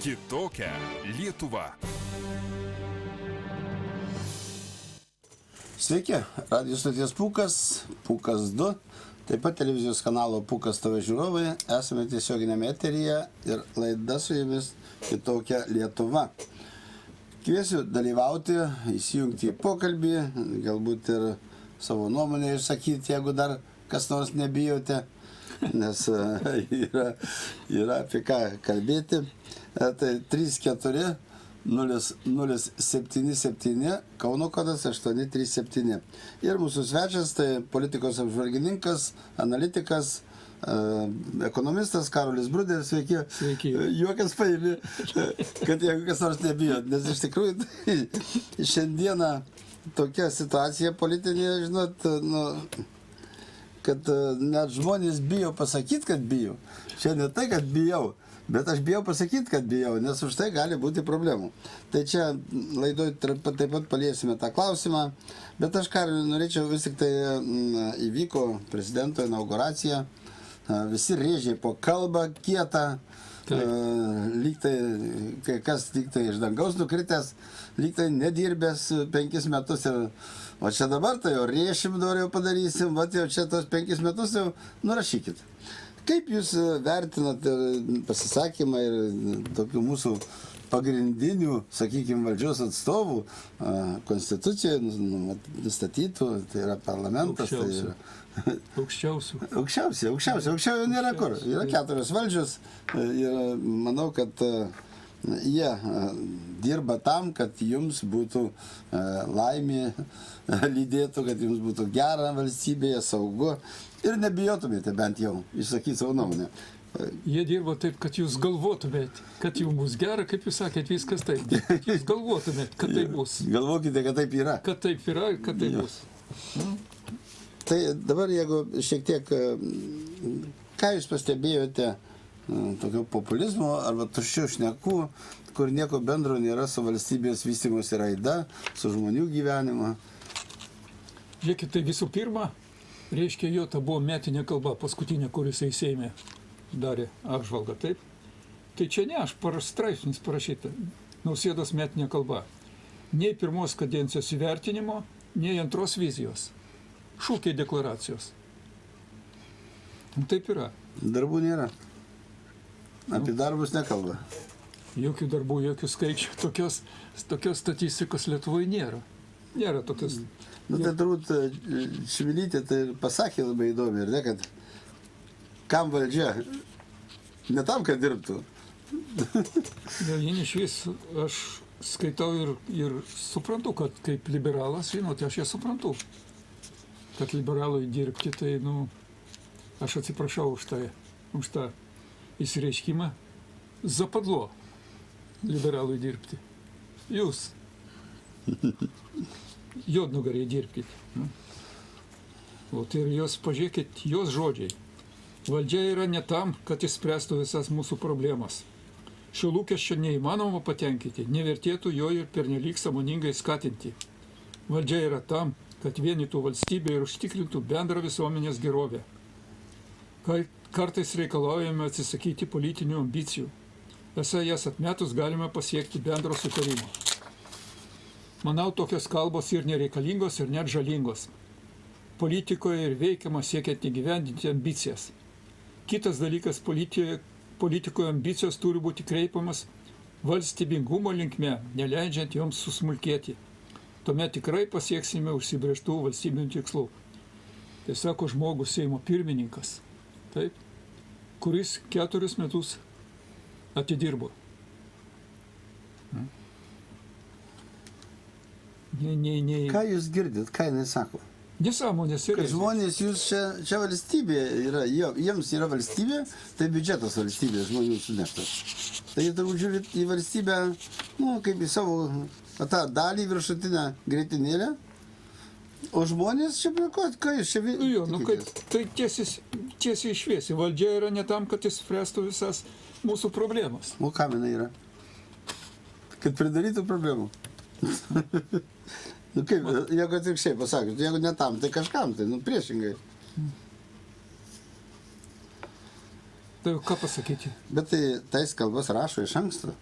Kitokia Lietuva. Sveiki, radio stoties Pūkas, Pūkas 2, taip pat televizijos kanalo Pūkas TV žiūrovai, esame tiesioginėme eteryje ir laida su jumis Kitokia Lietuva. Kviesiu dalyvauti, įsijungti į pokalbį, galbūt ir savo nuomonę išsakyti, jeigu dar kas nors nebijote, nes yra apie ką kalbėti. Tai 34 077, Kauno kodas 837. Ir mūsų svečias tai politikos apžvalgininkas, analitikas, ekonomistas Karolis Bruderis. Sveiki. Sveiki. Juokas paėmė, kad jeigu kas nors nebijo, nes iš tikrųjų tai šiandieną tokia situacija politinė, žinot, kad net žmonės bijo pasakyti, kad bijo. Čia ne tai, kad bijau, bet aš bijau pasakyti, kad bijau, nes už tai gali būti problemų. Tai čia laidoj taip pat paliesime tą klausimą, bet aš norėčiau vis tik tai įvyko prezidento inauguracija, visi rėžė po kalbą kietą, lygtai, kai kas lygtai iš dangaus nukritęs, lygtai nedirbęs 5 metus ir o čia dabar tai jau rėšim dar jau padarysim, va jau čia tos 5 metus jau nurašykit. Kaip jūs vertinat pasisakymą ir tokių mūsų pagrindinių, sakykime, valdžios atstovų konstitucijoje nustatytų, tai yra parlamentas, tai yra Aukščiausiai nėra kur. Yra 4 valdžios ir manau, kad jie dirba tam, kad jums būtų laimė lydėtų, kad jums būtų gera valstybėje, saugu ir nebijotumėte bent jau išsakyti savo nuomonę. Jie dirbo taip, kad jūs galvotumėt, kad jums bus gera, kaip jūs sakėt, viskas taip. Kad jūs galvotumėt, kad taip bus. Galvokite, kad taip yra. Kad taip yra, kad taip bus. Tai dabar, jeigu šiek tiek, ką jūs pastebėjote tokio populizmo arba tuščių šnekų, kur nieko bendro nėra su valstybės vystymosi raida, su žmonių gyvenimu? Žiūrėkit, tai visų pirma, reiškia, jo ta buvo metinė kalba, paskutinė, kuris Seime darė apžvalgą, taip? Tai čia ne, aš straipsnis parašyta, Nausėdos metinė kalba. Nei pirmos kadencijos įvertinimo, nei antros vizijos. Šūkiai deklaracijos. Taip yra. Darbų nėra. Apie darbus nekalba. Jokių darbų, jokių skaičių. Tokios statistikos Lietuvoje nėra. Nėra tokios. Tai turbūt Šimilytė tai pasakė labai įdomi, ir ne, kad kam valdžia? Ne tam, kad dirbtų. Jie išvis, aš skaitau ir suprantu, kad kaip liberalas, žinote, aš ją suprantu. Kad liberalui dirbti, tai, aš atsiprašau už tą įsireiškimą. Zapadlo liberalui dirbti. Jūs. Jodnugariai dirbkit. Ir jos, pažiūrėkit, jos žodžiai. Valdžia yra ne tam, kad išspręstų visas mūsų problemas. Šio lūkesčio neįmanoma patenkinti, nevertėtų jo ir pernelyg sąmoningai skatinti. Valdžia yra tam, kad vienytų valstybę ir užtikrintų bendrą visuomenės gerovę. Kartais reikalaujame atsisakyti politinių ambicijų. Esą jas atmetus galime pasiekti bendro sutarimo. Manau, tokios kalbos ir nereikalingos, ir net žalingos. Politikoje ir veikiama siekiant įgyvendinti ambicijas. Kitas dalykas, politikoje ambicijos turi būti kreipiamas valstybingumo linkme, neleidžiant joms susmulkėti. Tuomet tikrai pasieksime užsibrėžtų valstybinių tikslų. Tai sako žmogus Seimo pirmininkas, taip, kuris 4 metus atidirbo. Ką jūs girdit, ką jinai sako? Nesąmonės yra. Kad žmonės, jūs čia valstybė yra, jiems yra valstybė, tai biudžetas valstybė, žmonių suneštas. Tai jie turbūt žiūrit į valstybę, kaip į savo tą dalį viršutinę greitinėlę, o žmonės čia, ką jūs čia tikitės? Tai tiesiai šviesiai, valdžia yra ne tam, kad išspręstų visas mūsų problemas. O kam jinai yra? Kad pridarytų problemų. Kaip, jeigu atvirkščiai pasakyt, jeigu ne tam, tai kažkam, tai priešingai. Tai ką pasakyti? Bet tai tais kalbas rašo iš anksto.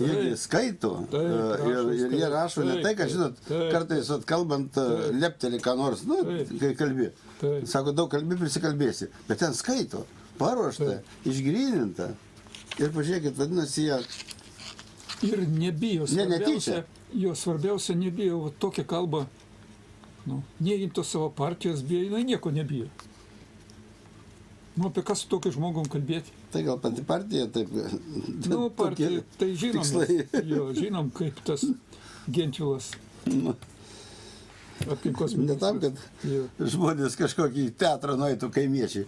Jie skaito ir jie rašo ne tai, kad, žinot, kartais kalbant, lepteli ką nors, nu, kai kalbi. Sako, daug kalbi, prisikalbėsi. Bet ten skaito, paruošta, išgryninta. Ir pažiūrėkit, vadinasi, jie... Ir nebijo. Netyčia. Jo svarbiausia nebijo, va, tokią kalbą, nu, neimto savo partijos bijo, jinai nieko nebijo. Nu, apie kas su tokiu žmogum kalbėti? Tai gal pati partija taip... Nu, partija, tai žinom, jo, žinom, kaip tas Gentvilas aplinkos ministras. Ne tam, kad žmonės kažkokį teatrą nueitų kaimiečiai.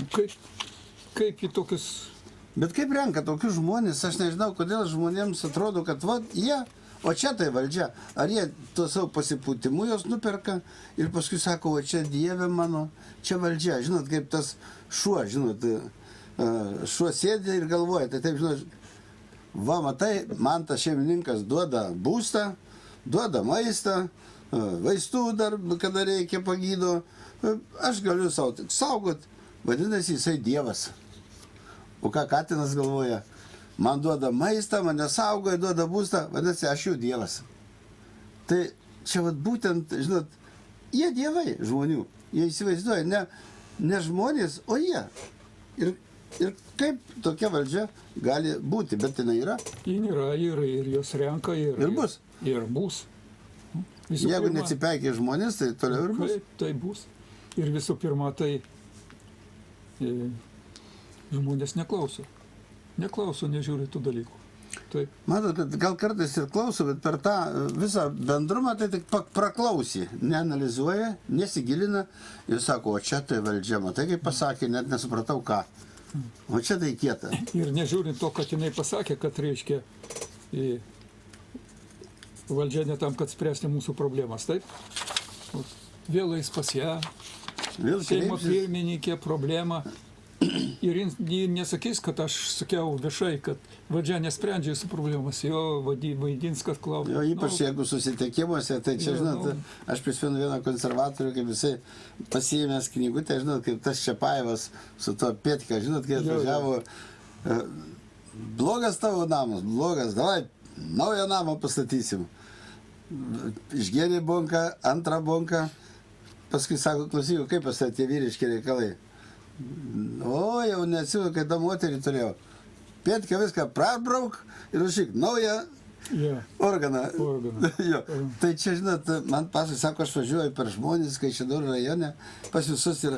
Kaip į tokius... Bet kaip renka tokius žmonės, aš nežinau, kodėl žmonėms atrodo, kad va, jie, o čia tai valdžia, ar jie tuo savo pasipūtimu jos nuperka ir paskui sako, o čia Dieve mano, čia valdžia, žinot, kaip tas šuo, žinot, šuo sėdė ir galvoja, tai taip, žinot, va, matai, man tas šeimininkas duoda būstą, duoda maistą, vaistų dar, kada reikia pagydo, aš galiu savo tik saugot, vadinasi, jisai Dievas. O ką katinas galvoja, man duoda maistą, mane saugoja, duoda būstą, vadinasi, aš jau Dievas. Tai čia vat būtent, žinot, jie dievai žmonių, jie įsivaizduoja, ne žmonės, o jie. Ir kaip tokia valdžia gali būti, bet jinai yra. Jin yra ir jos renka ir bus. Ir bus. Jeigu neatsipeikia žmonės, tai toliau ir bus. Tai bus. Ir visų pirma, tai žmonės neklauso. Neklauso, nežiūri tų dalykų. Taip. Matot, kad gal kartais ir klauso, bet per tą visą bendrumą tai tik praklausy, neanalizuoja, nesigilina ir sako, o čia tai valdžia, matai kaip pasakė, net nesupratau ką. O čia tai kieta. Ir nežiūrint to, kad jinai pasakė, kad reiškia valdžia ne tam, kad spręsti mūsų problemas, taip? Vėl eis pas ją, Seimo pirmininkė problema. Ir jis nesakys, kad aš sakiau viešai, kad valdžia nesprendžia jūsų problemas, jo vaidins, kad klausia. Jo, ypač jeigu susitikimuose, tai čia, žinot, aš prisimenu vieną konservatorių, kaip jisai pasiėmęs knygutę, žinot, kaip tas Čepaevas su to Pietka, žinot, kai atvažiavo, blogas tavo namas, blogas, davai, naują namą pastatysim. Išgėrė bonką, antrą bonką, paskui sako, klausyk, kaip pastatė vyriški reikalai. O, jau neatsimenu, kai tą moterį turėjau. Pietkę viską prabrauk ir užšyk naują organą. Jo. Tai čia, žinot, man pasakė, sako, aš važiuoju per žmonės, kai Kaišiadorių rajone, pas visus ir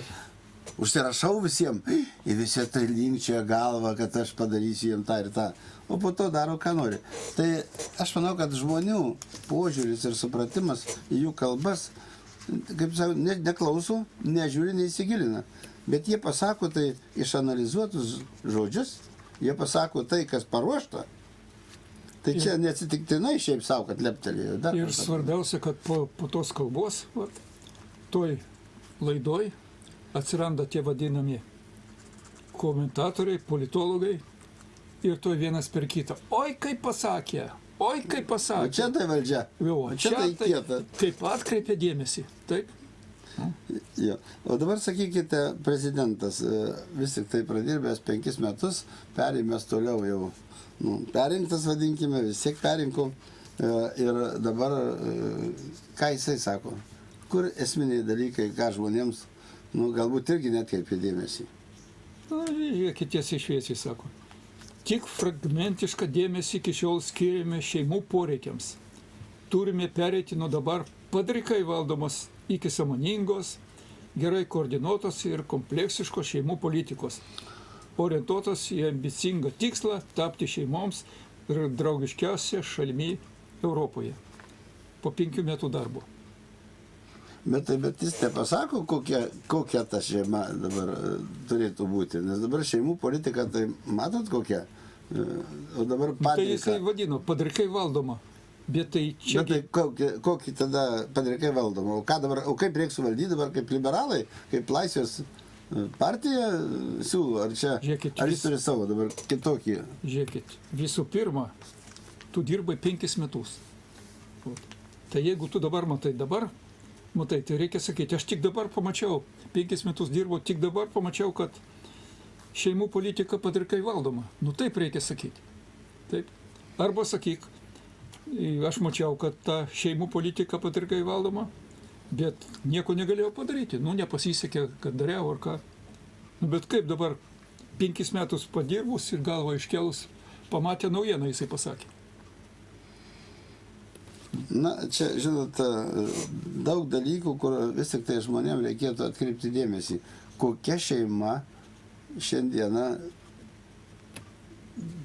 užsirašau visiems. Ir visi tai linkčioja galvą, kad aš padarysiu jiems tą ir tą. O po to daro, ką nori. Tai aš manau, kad žmonių požiūris ir supratimas į jų kalbas, kaip sakau, neklauso, nežiūri, neįsigilina. Bet jie pasako tai išanalizuotus žodžius, jie pasako tai, kas paruošta. Tai čia neatsitiktinai šiaip savo, kad leptelėjo. Ir svarbiausia, kad po tos kalbos, toj laidoj atsiranda tie vadinami komentatoriai, politologai ir toj vienas per kitą. Oi, kaip pasakė! Oi, kaip pasakė! O čia tai valdžia. O čia tai kieta. Kaip atkreipė dėmesį. Taip? Jo. O dabar sakykite, prezidentas vis tik tai pradirbęs 5 metus, perėmęs toliau jau, perinktas vadinkime, vis tiek perinkom ir dabar, ką jisai sako, kur esminiai dalykai, ką žmonėms, galbūt irgi netkreipia dėmesį. Žiūrėkit, tiesiai šviesiai sako. Tik fragmentišką dėmesį iki šiol skiriame šeimų poreikiams. Turime pereiti nuo dabar padrikai valdomos iki sąmoningos, gerai koordinuotos ir kompleksiškos šeimų politikos, orientuotos į ambicingą tikslą tapti šeimoms ir draugiškiausia šalimi Europoje po 5 metų darbo. Bet jis nepasako, kokia ta šeima dabar turėtų būti, nes dabar šeimų politika, tai matot kokia? O dabar padrika. Tai jisai vadino, padrikai valdoma. Bet tai čia... Bet tai kokį tada padrikai valdoma? O kaip reikia suvaldyti dabar, kaip liberalai, kaip Laisvės partija siūlo, ar čia, žiūrėkit, ar jis turi savo dabar kitokį? Žiūrėkit, visų pirma, tu dirbai 5 metus. Tai jeigu tu dabar matai, tai reikia sakyti, aš tik dabar pamačiau, 5 metus dirbau, tik dabar pamačiau, kad šeimų politika padrikai valdoma. Nu taip reikia sakyti. Taip. Arba sakyk, aš mačiau, kad ta šeimų politika padrikai valdoma, bet nieko negalėjau padaryti. Nu nepasisekė, kad dariau ar ką. Nu bet kaip dabar 5 metus padirbus ir galvą iškelus, pamatė naujieną, jisai pasakė. Na, čia, žinot, daug dalykų, kur vis tik tai žmonėms reikėtų atkreipti dėmesį. Kokia šeima šiandieną,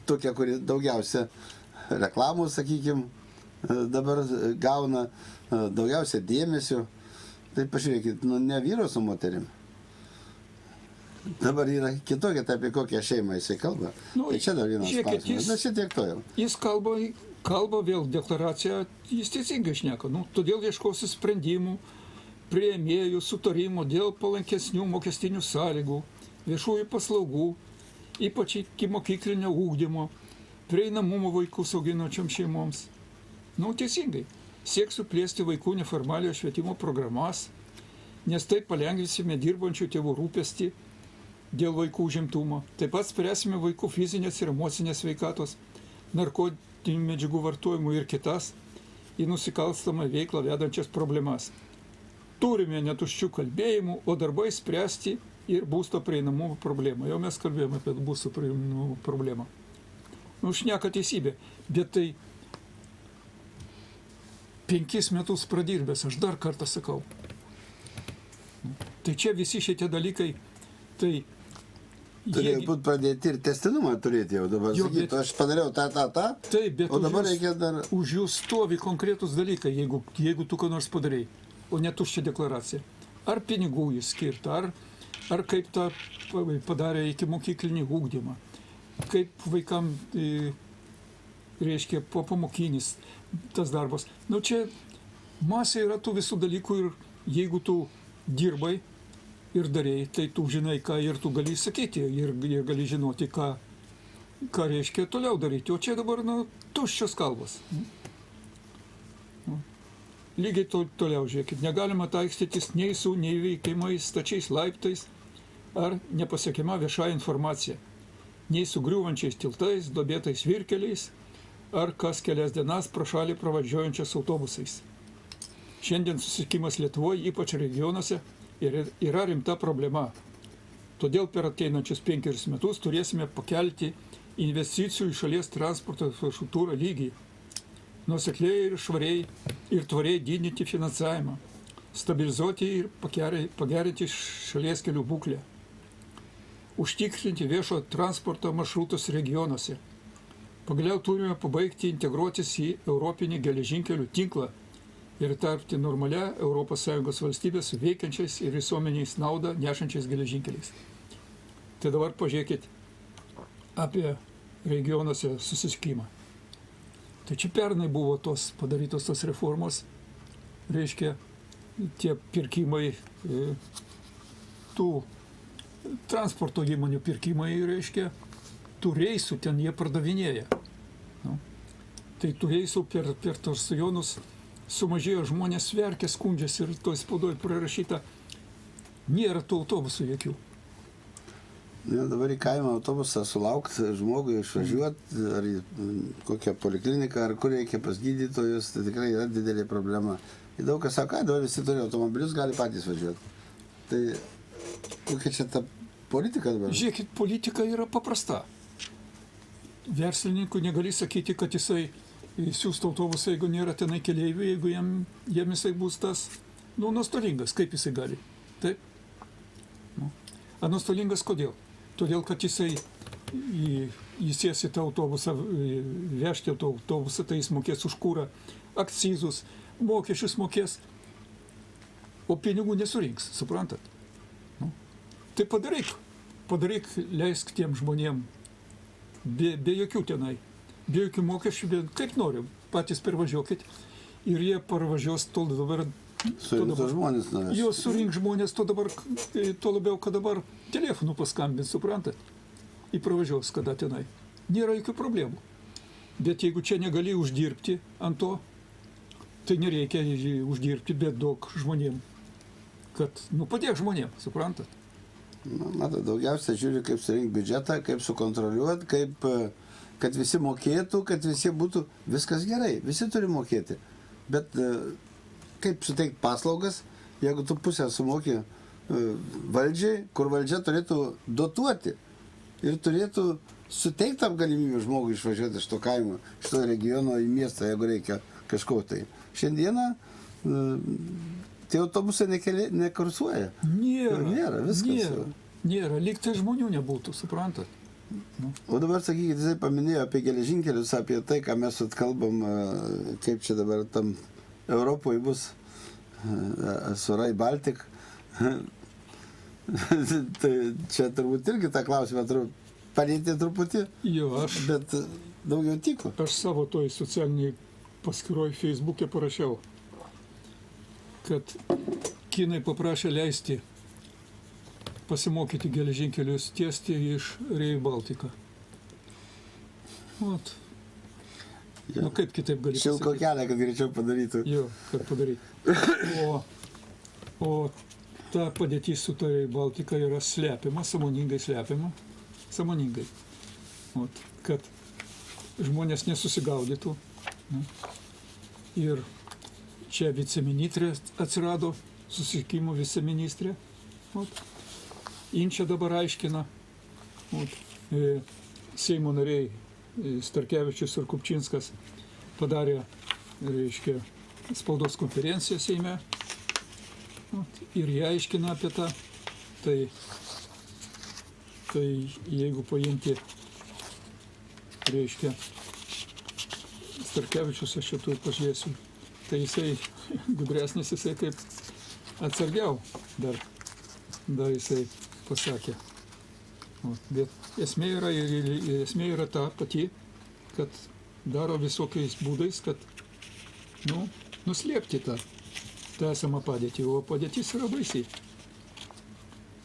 tokia, kuri daugiausia reklamų, sakykime, dabar gauna daugiausia dėmesio. Tai pažiūrėkit, nu, ne vyro su moterim. Dabar yra kitokia, tai apie kokią šeimą jisai kalba. Nu, tai čia dar vienas klausimas. Bet čia tiek to jau. Jis kalba vėl deklaraciją, jis teisingai šneka. Nu, todėl ieškosi sprendimų, priėmėjų, sutarimo dėl palankesnių mokestinių sąlygų, viešųjų paslaugų, ypač iki mokyklinio ugdymo, prieinamumo vaikus auginančiom šeimoms. Nu, teisingai. Sieksiu plėsti vaikų neformaliojo švietimo programas, nes taip palengvinsime dirbančių tėvų rūpestį dėl vaikų užimtumo. Taip pat spręsime vaikų fizinės ir emocinės sveikatos, narkotinių medžiagų vartojimų ir kitas į nusikalstamą veiklą vedančias problemas. Turime netuščių kalbėjimų, o darbai spręsti ir būsto prieinamumo problemą. Jau mes kalbėjome apie būsto prieinamumo problemą. Nu, šneka teisybė, bet tai 5 metus pradirbęs, aš dar kartą sakau. Tai čia visi šitie dalykai, tai turėjo būti pradėti ir testinumą turėti jau dabar. Jo, sakytų, aš padariau tą, taip, bet o dabar reikia dar... Už jų stovi konkretus dalykai, jeigu tu ko nors padarei, o ne tuščia deklaracija. Ar pinigų jis skirta, ar kaip tą padarė iki mokyklinį ugdymą, kaip vaikam, reiškia, pamokinis tas darbas. Nu čia masė yra tų visų dalykų ir jeigu tu dirbai ir darėjai, tai tu žinai, ką ir tu gali sakyti ir gali žinoti, ką reiškia toliau daryti. O čia dabar, tuščios kalbos. Lygiai toliau, žiūrėkit, negalima taikstytis nei su neįveikimais stačiais laiptais ar nepasiekiama vieša informacija, nei su griūvančiais tiltais, duobėtais virkeliais ar kas kelias dienas pro šalį pravažiuojančias autobusais. Šiandien susisiekimas Lietuvoje, ypač regionuose, yra rimta problema. Todėl per ateinančius 5 metus turėsime pakelti investicijų į šalies transporto infrastruktūrą lygį, nuosekliai ir švariai ir tvariai didinti finansavimą, stabilizuoti ir pagerinti šalies kelių būklę, užtikrinti viešo transporto maršrutus regionuose. Pagaliau turime pabaigti integruotis į europinį geležinkelių tinklą ir tarpti normalia ES valstybės su veikiančiais ir visuomeniais naudą nešančiais geležinkeliais. Tai dabar pažiūrėkit apie regionuose susisiekimą. Tai čia pernai buvo padarytos tos reformos, reiškia, tie pirkimai, tų transporto įmonių pirkimai, reiškia, tų reisų ten jie pardavinėja. Tai tų reisų per tos rajonus sumažėjo, žmonės verkia, skundžiasi ir toj spaudoj prirašyta, nėra tų autobusų jokių. Ja, dabar į kaimą autobusą sulaukti žmogui, išvažiuoti, ar į kokią polikliniką, ar kur reikia pas gydytojus, tai tikrai yra didelė problema. Ir daug kas sako, dabar visi turi automobilius, gali patys važiuoti. Tai kokia čia ta politika dabar? Žiūrėkit, politika yra paprasta. Verslininkui negali sakyti, kad jisai siūstų autobusą, jeigu nėra tenai keleivių, jeigu jam jisai bus tas, nuostolingas, kaip jisai gali. Taip? A nuostolingas kodėl? Todėl, kad jisai įsės į tą autobusą, vežti autobusą, tai jis mokės už kurą, akcizus, mokesčius mokės, o pinigų nesurinks, suprantat? Tai padaryk, leisk tiem žmonėm, be jokių tenai, be jokių mokesčių, kaip nori, patys pervažiuokit ir jie parvažiuos tol dabar. Surinktų žmonės navės. Jo surink žmonės, to labiau, kad dabar telefonu paskambins, suprantat, į pravažiuos kada tenai. Nėra jokių problemų. Bet jeigu čia negali uždirbti ant to, tai nereikia uždirbti, bet daug žmonėm, kad, padėk žmonėm, suprantat. Matot, daugiausia žiūri, kaip surinkti biudžetą, kaip sukontroliuoti, kad visi mokėtų, kad visi būtų, viskas gerai, visi turi mokėti. Bet kaip suteikti paslaugas, jeigu tu pusę sumoki valdžiai, kur valdžia turėtų dotuoti ir turėtų suteikti tam galimybę žmogui išvažiuoti iš to kaimo, iš to regiono į miestą, jeigu reikia kažko tai. Šiandieną tie autobusai nekursuoja. Nėra, viskas. Nėra, lyg tai žmonių nebūtų, suprantat. O dabar, sakykite, jisai paminėjo apie geležinkelius, apie tai, ką mes atkalbam, kaip čia dabar tam Europoje bus su Rail Baltic. Tai čia turbūt irgi tą klausimą turiu palėti truputį, bet daugiau tiko. Aš savo toj socialiniai paskiroj Facebook'e parašiau, kad kinai paprašė leisti pasimokyti geležinkelius tiesti iš Rail Baltica. Vat. Nu kaip kitaip gali pasakyti? Šilko kelią, kad greičiau padarytų. Jo, kad padaryti. O ta padėtis su ta Rail Baltica yra slepiama, sąmoningai slepiama. Sąmoningai. Vat. Kad žmonės nesusigaudytų. Ir čia viceministrė atsirado, susisiekimo viceministrė. Inčia dabar aiškina. Seimo nariai Starkevičius ir Kupčinskas padarė, reiškia, spaudos konferenciją Seime. Ir jie aiškina apie tą. Tai jeigu paimti, reiškia, Starkevičius, aš čia tu pažiūrėsiu, tai jisai gudresnis, jisai kaip atsargiau dar jisai pasakė. Bet esmė yra ta pati, kad daro visokiais būdais, kad nuslėpti tą esamą padėtį, o padėtis yra baisiai.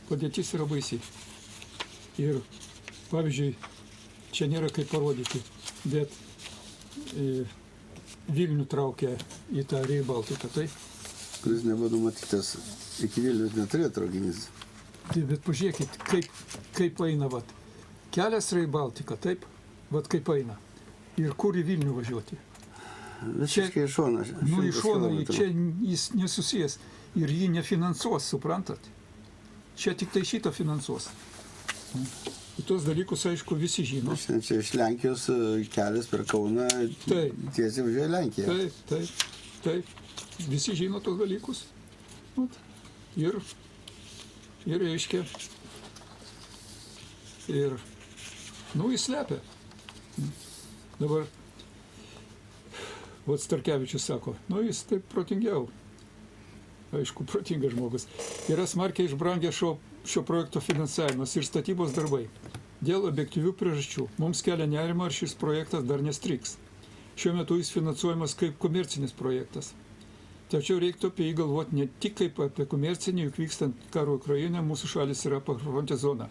Padėtis yra baisiai. Ir, pavyzdžiui, čia nėra kaip parodyti, bet Vilnių traukia į tą Rail Baltica, tai? Kuris nebuvo numatytas, iki Vilnius neturėjo traukinys. Bet pažiūrėkit, kaip eina, vat, kelias Rail Baltica, taip, vat kaip eina. Ir kur į Vilnių važiuoti? Visiškai iš šono. Iš šono, čia jis nesusijęs ir jį nefinansuos, suprantat? Čia tik tai šitą finansuos. Ir tos dalykus, aišku, visi žino. Čia iš Lenkijos kelias per Kauną tiesiai važiuoja Lenkiją. Taip. Visi žino tos dalykus. Ir reiškia. Ir, jis slepia. Dabar, Starkevičius sako, jis taip protingiau. Aišku, protingas žmogus. Yra smarkiai išbrangę šio projekto finansavimas ir statybos darbai. Dėl objektyvių priežasčių mums kelia nerimą, ar šis projektas dar nestriks. Šiuo metu jis finansuojamas kaip komercinis projektas. Tačiau reiktų apie jį galvoti ne tik kaip apie komercinį, juk vykstant karo Ukrainoje, mūsų šalis yra pafrontės zona.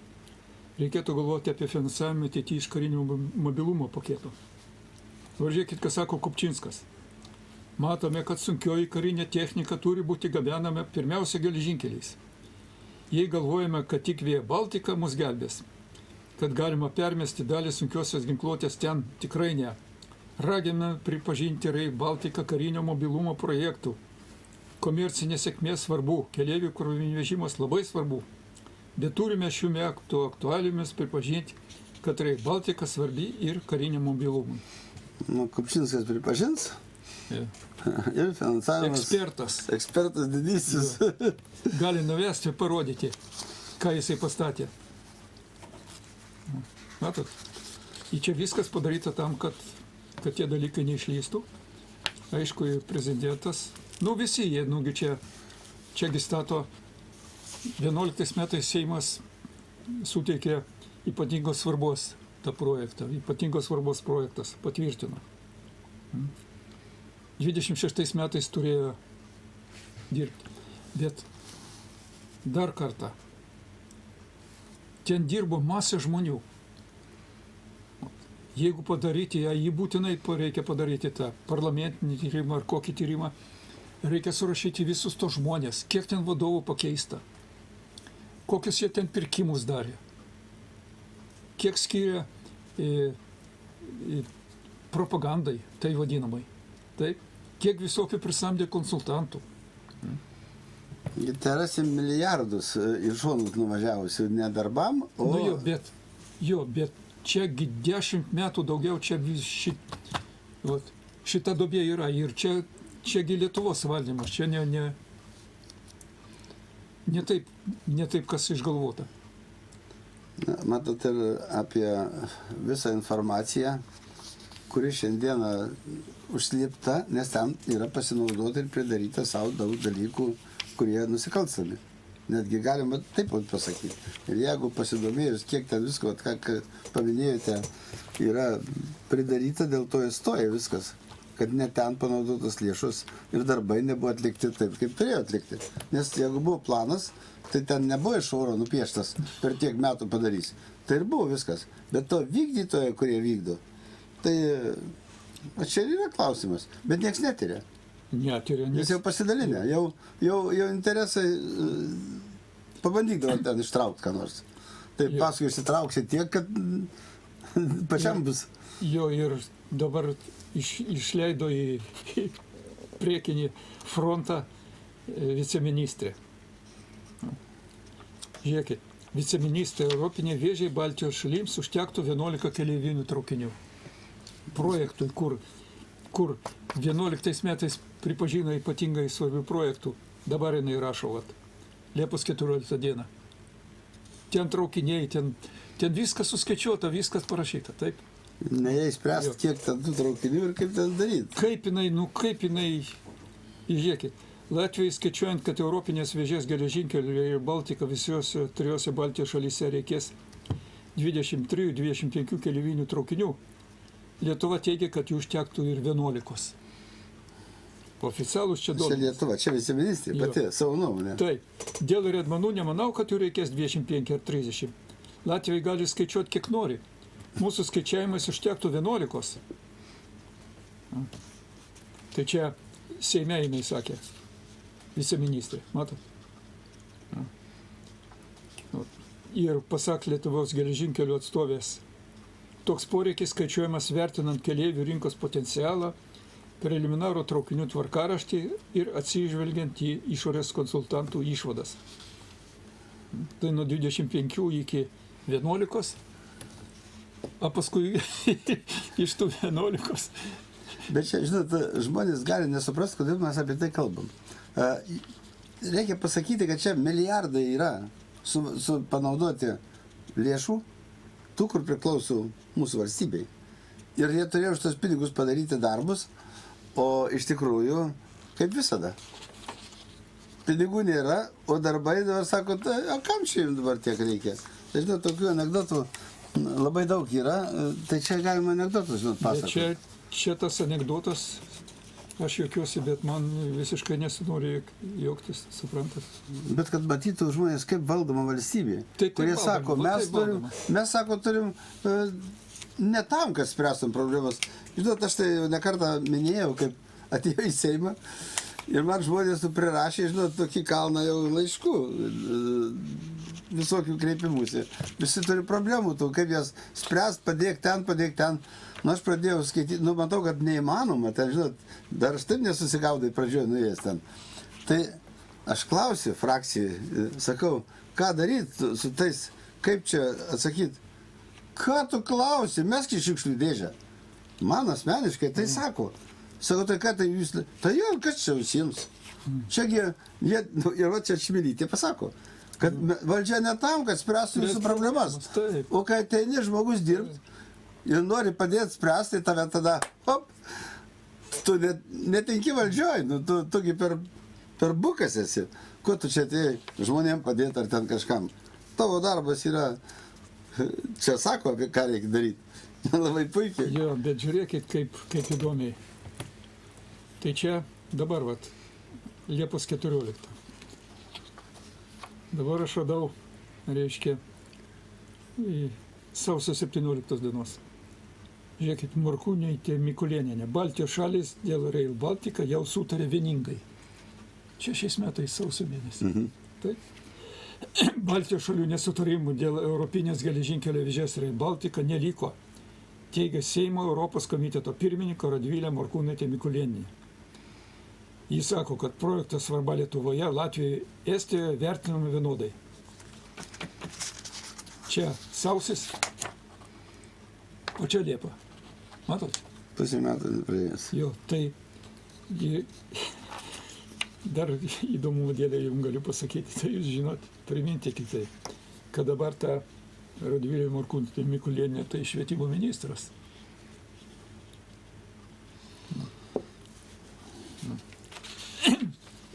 Reikėtų galvoti apie finansavimą ateityje iš karinio mobilumo paketo. Važiuokit, ką sako Kupčinskas. Matome, kad sunkioji karinė technika turi būti gabenama pirmiausia geležinkeliais. Jei galvojame, kad tik Via Baltica mus gelbės, kad galima permesti dalį sunkiosios ginkluotės ten, tikrai ne. Raginame pripažinti Rail Baltica karinio mobilumo projektų. Komercinė sėkmė svarbu, keleivių krovinių vežimas labai svarbu. Bet turime šių metų aktualijomis pripažinti, kad Rail Baltica svarbi ir kariniam mobilumui. Kupčinskas pripažins. Ir finansavimas. Ekspertas didysis. Gali nuvesti, parodyti, ką jisai pastatė. Matot? Ir čia viskas padaryta tam, kad tie dalykai neišlystų. Aišku, prezidentas, visi jie, čiagi stato 11 metais Seimas suteikė ypatingos svarbos tą projektą, ypatingos svarbos projektas patvirtino. 26 metais turėjo dirbti. Bet dar kartą, ten dirbo masė žmonių. Jeigu padaryti, jį būtinai reikia padaryti tą parlamentinį tyrimą ar kokį tyrimą, reikia surašyti visus tos žmonės, kiek ten vadovų pakeista. kokius jie ten pirkimus darė, kiek skiria propagandai, tai vadinamai, taip, kiek visokių prisamdė konsultantų. Tai rasi milijardus iš šonų nuvažiavusių ne darbam, o... Nu bet čiagi 10 metų daugiau čia šita duobė yra ir čiagi Lietuvos valdymas, čia ne taip kas išgalvota. Matot, ir apie visą informaciją, kuri šiandieną užslėpta, nes ten yra pasinaudota ir pridaryta savo daug dalykų, kurie nusikalstami. Netgi galima taip pasakyti. Ir jeigu pasidomėjus, kiek ten visko, ką paminėjote, yra pridaryta, dėl to įstoja viskas. Kad net ten panaudotos lėšos ir darbai nebuvo atlikti taip, kaip turėjo atlikti. Nes jeigu buvo planas, tai ten nebuvo iš oro nupieštas, per tiek metų padarys. Tai ir buvo viskas. Bet to vykdytojo, kurie vykdo, tai čia ir yra klausimas. Bet nieks netiria. Jis jau pasidalinę. Jau interesai pabandydavo ten ištraukti ką nors. Tai paskui išsitrauksi tiek, kad pačiam bus. Jo ir dabar išleido į priekinį frontą viceministrė. Žiūrėkit, viceministrė Europinė vėžiai Baltijos šalims užtektų 11 keleivinių traukinių. Projektui, kur 11 metais pripažino ypatingai svarbių projektų. Dabar jinai rašo, Liepos 14 dieną. Ten traukiniai, ten viskas suskaičiuota, viskas parašyta, taip? Nejai spręst, kiek ten tų traukinių ir kaip ten daryti. Kaip jinai, žiūrėkit, Latvijai skaičiuojant, kad Europinės vėžės geležinkelio ir Baltika visiuose 3 Baltijos šalyse reikės 23-25 keleivinių traukinių, Lietuva teigia, kad jų užtektų ir 11. Oficialūs čia duomenys. Čia Lietuva, čia viceministrė, pati, savo nuomonę. Taip, dėl riedmenų nemanau, kad jų reikės 25 ar 30. Latvijai gali skaičiuoti, kiek nori. Mūsų skaičiavimas užtektų 11. Tai čia Seime jinai sakė, viceministrė, matot? Ir pasak Lietuvos geležinkelių atstovės, toks poreikis skaičiuojamas vertinant keleivių rinkos potencialą, preliminarų traukinių tvarkaraštį ir atsižvelgiant į išorės konsultantų išvadas. Tai nuo 25 iki 11, o paskui iš tų 11. Bet čia, žinot, žmonės gali nesuprasti, kodėl mes apie tai kalbam. Reikia pasakyti, kad čia milijardai yra panaudoti lėšų, tų, kur priklauso mūsų valstybei. Ir jie turėjo už tos pinigus padaryti darbus, o iš tikrųjų, kaip visada. Pinigų nėra, o darbai dabar sako, o kam čia jums dabar tiek reikia? Tai žinot, tokių anekdotų labai daug yra, tai čia galima anekdotus, žinot, pasakoti. Čia tas anekdotas, aš juokiuosi, bet man visiškai nesinori juoktis, suprantat? Bet kad matytų žmonės, kaip valdoma valstybė, kurie sako, mes turim ne tam, kad spręstum problemas. Žinot, aš tai ne kartą minėjau, kaip atėjau į Seimą ir man žmonės prirašė, žinot, tokį kalną jau laiškų, visokių kreipimusi. Visi turi problemų, kaip jas spręst, padėk ten. Nu, aš pradėjau skaityti, matau, kad neįmanoma, ten, žinot, dar aš taip nesusigaudai pradžioje nuėjęs ten. Tai aš klausiu frakcijai, sakau, ką daryti su tais, kaip čia atsakyti, ką tu klausi, mesk į šiukšlių dėžę. Man asmeniškai tai sako. Sakau, tai ką tai jūs, tai jau, kas čia visiems? Čiagi, ir va čia Čmilytė pasako, kad valdžia ne tam, kad spręstų visų problemas, o kai ateini žmogus dirbti, ir nori padėti spręsti, tave tada, tu netinki valdžioj, tu per bukas esi. Kuo tu čia atėjai žmonėm padėti ar ten kažkam? Tavo darbas yra, čia sako, apie ką reikia daryti. Labai puikiai. Jo, bet žiūrėkit, kaip įdomiai. Tai čia dabar, Liepos 14. Dabar aš radau, reiškia, sausio 17 dienos. Žiūrėkit, Morkūnaitė Mikulėnienė. Baltijos šalys dėl Rail Baltica jau sutarė vieningai. Čia šiais metais sausio mėnesį. Taip. Baltijos šalių nesutarimų dėl Europinės geležinkelio vėžės Rail Baltica neliko, teigia Seimo Europos komiteto pirmininko Radvilė Morkūnaitė Mikulėnienė. Jis sako, kad projektas svarba Lietuvoje, Latvijoje, Estijoje vertinami vienodai. Čia sausis, o čia Liepa. Matot? Pusę metų nepraėjęs. Jo, tai dar įdomu dėlė jums galiu pasakyti, tai jūs žinot, priminti tik tai, kad dabar ta Radvilė Morkūnaitė Mikulėnienė tai švietimo ministras.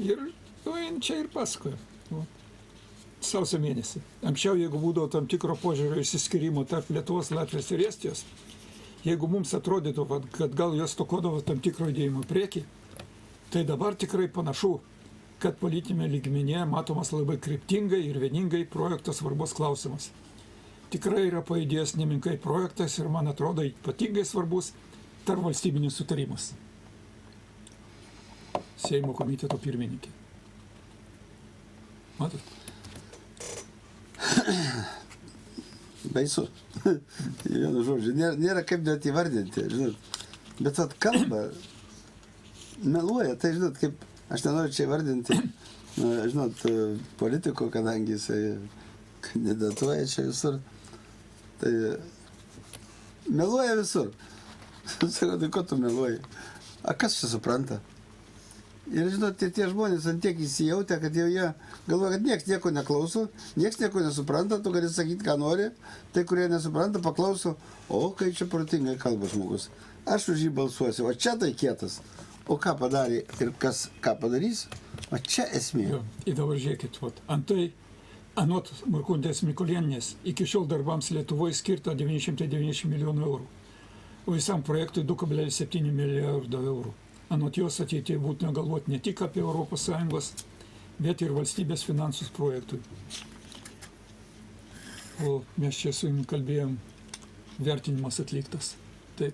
Ir čia ir pasakoja. Sausio mėnesį. Anksčiau, jeigu būdavo tam tikro požiūrio išsiskyrimo tarp Lietuvos, Latvijos ir Estijos, jeigu mums atrodytų, kad gal jos tokodavo tam tikro judėjimo priekį, tai dabar tikrai panašu, kad politinėme lygmenyje matomas labai kryptingai ir vieningai projekto svarbos klausimas. Tikrai yra pajudėjęs nemenkai projektas ir, man atrodo, ypatingai svarbus tarp valstybinis sutarimas. Seimo komiteto pirmininkė. Matot? Baisu. Vienu žodžiu, nėra kaip net įvardinti, žinot. Bet vat kalba meluoja, tai žinot, kaip, aš nenoriu čia įvardinti, žinot, politiko, kadangi jisai kandidatuoja čia visur, tai meluoja visur. Sakau, tai ko tu meluoji? A kas čia supranta? Ir žinot, tie žmonės ant tiek įsijautė, kad jau jie galvoja, kad nieks nieko neklauso, nieks nieko nesupranta, tu gali sakyti, ką nori, tai kurie nesupranta, paklauso, o kai čia protingai kalba žmogus, aš už jį balsuosiu, o čia tai kietas, o ką padarė ir kas ką padarys, o čia esmė. Jo, ir dabar žiūrėkit, antai, anot Morkūnaitės Mikulėnienės, iki šiol darbams Lietuvoje skirta 990 milijonų eurų, o visam projektui 2,7 milijardo eurų. Anot jos ateityje būtina galvoti ne tik apie ES, bet ir valstybės finansus projektui. O mes čia su jums kalbėjom, vertinimas atliktas. Taip.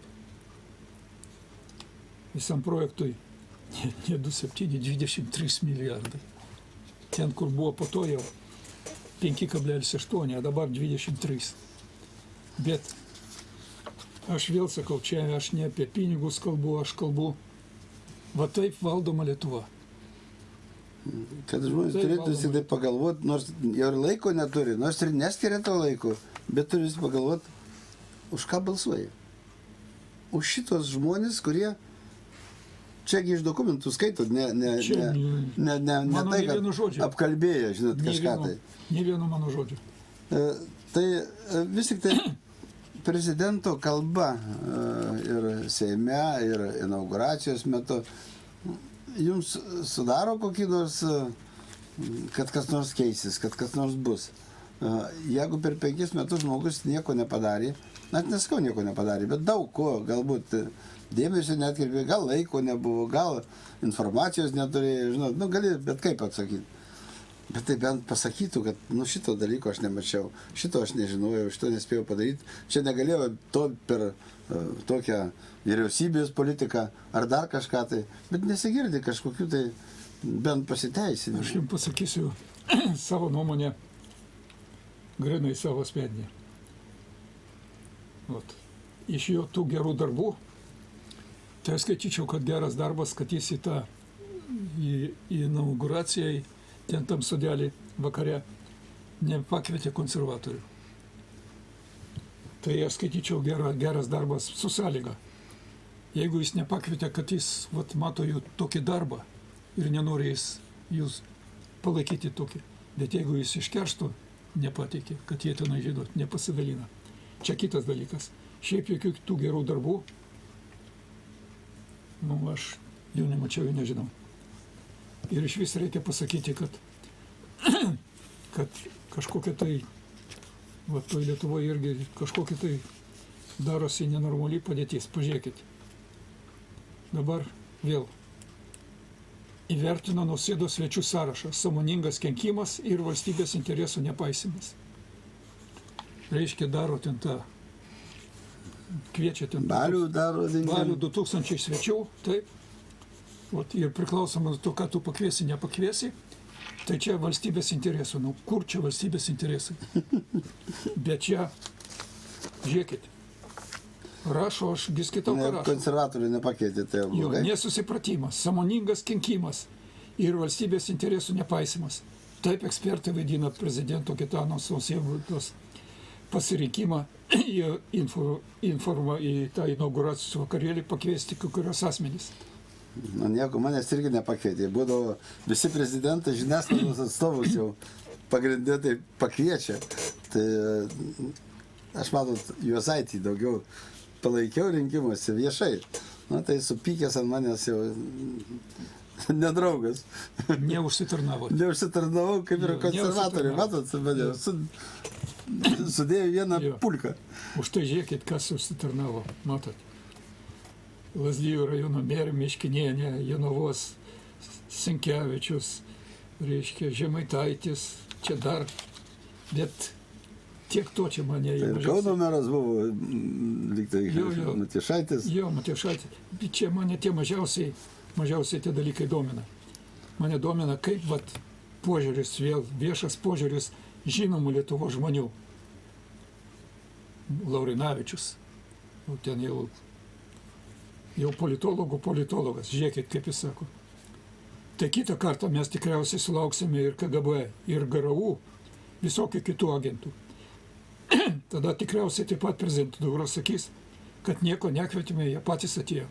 Visam projektui ne 2,7, 23 milijardai. Ten, kur buvo po to jau 5,8, a dabar 23. Bet aš vėl sakau, čia aš ne apie pinigus kalbu, aš kalbu, va taip valdoma Lietuva. Kad žmonės turėtų tik tai pagalvoti, nors jau ir laiko neturi, nors ir neskiria to laiko, bet turi vis pagalvoti, už ką balsuoja. Už šitos žmonės, kurie čiagi iš dokumentų skaito, ne tai, kad apkalbėję, žinot, kažką tai. Ne vieno mano žodžio. Tai vis tik tai prezidento kalba ir Seime, ir inauguracijos metu jums sudaro kokį nors, kad kas nors keisis, kad kas nors bus. Jeigu per 5 metus žmogus nieko nepadarė, net nesakau nieko nepadarė, bet daug ko, galbūt dėmesio netkreipė, gal laiko nebuvo, gal informacijos neturėjo, žinot, gali bet kaip atsakyti. Bet tai bent pasakytų, kad šito dalyko aš nemačiau, šito aš nežinojau, šito nespėjau padaryti. Čia negalėjau to per tokią vyriausybės politiką ar dar kažką tai, bet nesigirdi kažkokių tai bent pasiteisinimų. Aš jums pasakysiu savo nuomonę, grinai savo asmeninį. Iš jo tų gerų darbų, tai aš skaityčiau, kad geras darbas, kad jis į inauguraciją ten tam sodelį vakare nepakvietė konservatorių. Tai aš skaityčiau geras darbas su sąlyga. Jeigu jis nepakvietė, kad jis mato jų tokį darbą ir nenori jūs palaikyti tokį, bet jeigu jis iš keršto nepateikė, kad jie tenai žinot, nepasidalina. Čia kitas dalykas. Šiaip jokių tų gerų darbų, aš jų nemačiau, jų nežinau. Ir iš vis reikia pasakyti, kad kažkokia tai, toj Lietuvoje irgi kažkokia tai darosi nenormali padėtis. Pažiūrėkit. Dabar vėl įvertino Nausėdos svečių sąrašą, sąmoningas kenkimas ir valstybės interesų nepaisimas. Reiškia, daro ten tą, kviečia ten Balių daro. Balių 2000 svečių, taip. Ir priklausomai nuo to, ką tu pakviesi, nepakviesi, Tai čia valstybės interesų. Nu, kur čia valstybės interesai? Bet čia, žiūrėkit, rašo, aš vis kitau ką rašo. Konservatorių nepakeitė, tai jau Jo, blogai. nesusipratimas, sąmoningas kenkimas ir valstybės interesų nepaisimas. Taip ekspertai vaidina prezidento Gitano Nausėdos pasirinkimą į tą inauguracijos vakarėlį pakviesti kai kurios asmenys. Nu, nieko, manęs irgi nepakeitė. Būdavo visi prezidentai, žiniasklaidos atstovus jau pagrindė tai pakviečia. Tai aš matot, Juozaitį daugiau palaikiau rinkimuose viešai. Na tai supykęs ant manęs jau nedraugas. Neužsitarnavo. Neužsitarnavau kaip ir Jo, konservatoriai. neužsitarnavo. Matot, sudėjo vieną Jo. pulką. Už tai žiūrėkit, kas užsitarnavo, matot. Lazdijų rajono merė Miškinienė, Jonavos Sinkevičius, reiškia Žemaitaitis, čia dar, bet tiek to čia mane jau Ir Kauno meras buvo, lyg tai Jo, jo. Matijošaitis. Jo, Matijošaitis, bet čia mane tie mažiausiai tie dalykai domina. Mane domina, kaip vat požiūris, vėl viešas požiūris žinomų Lietuvos žmonių. Laurinavičius, ten jau politologas, žiūrėkit, kaip jis sako. Tai kitą kartą mes tikriausiai sulauksime ir KGB, ir GRU, visokių kitų agentų. Tada tikriausiai taip pat prezidentūra sakys, kad nieko nekvietime, jie patys atėjo.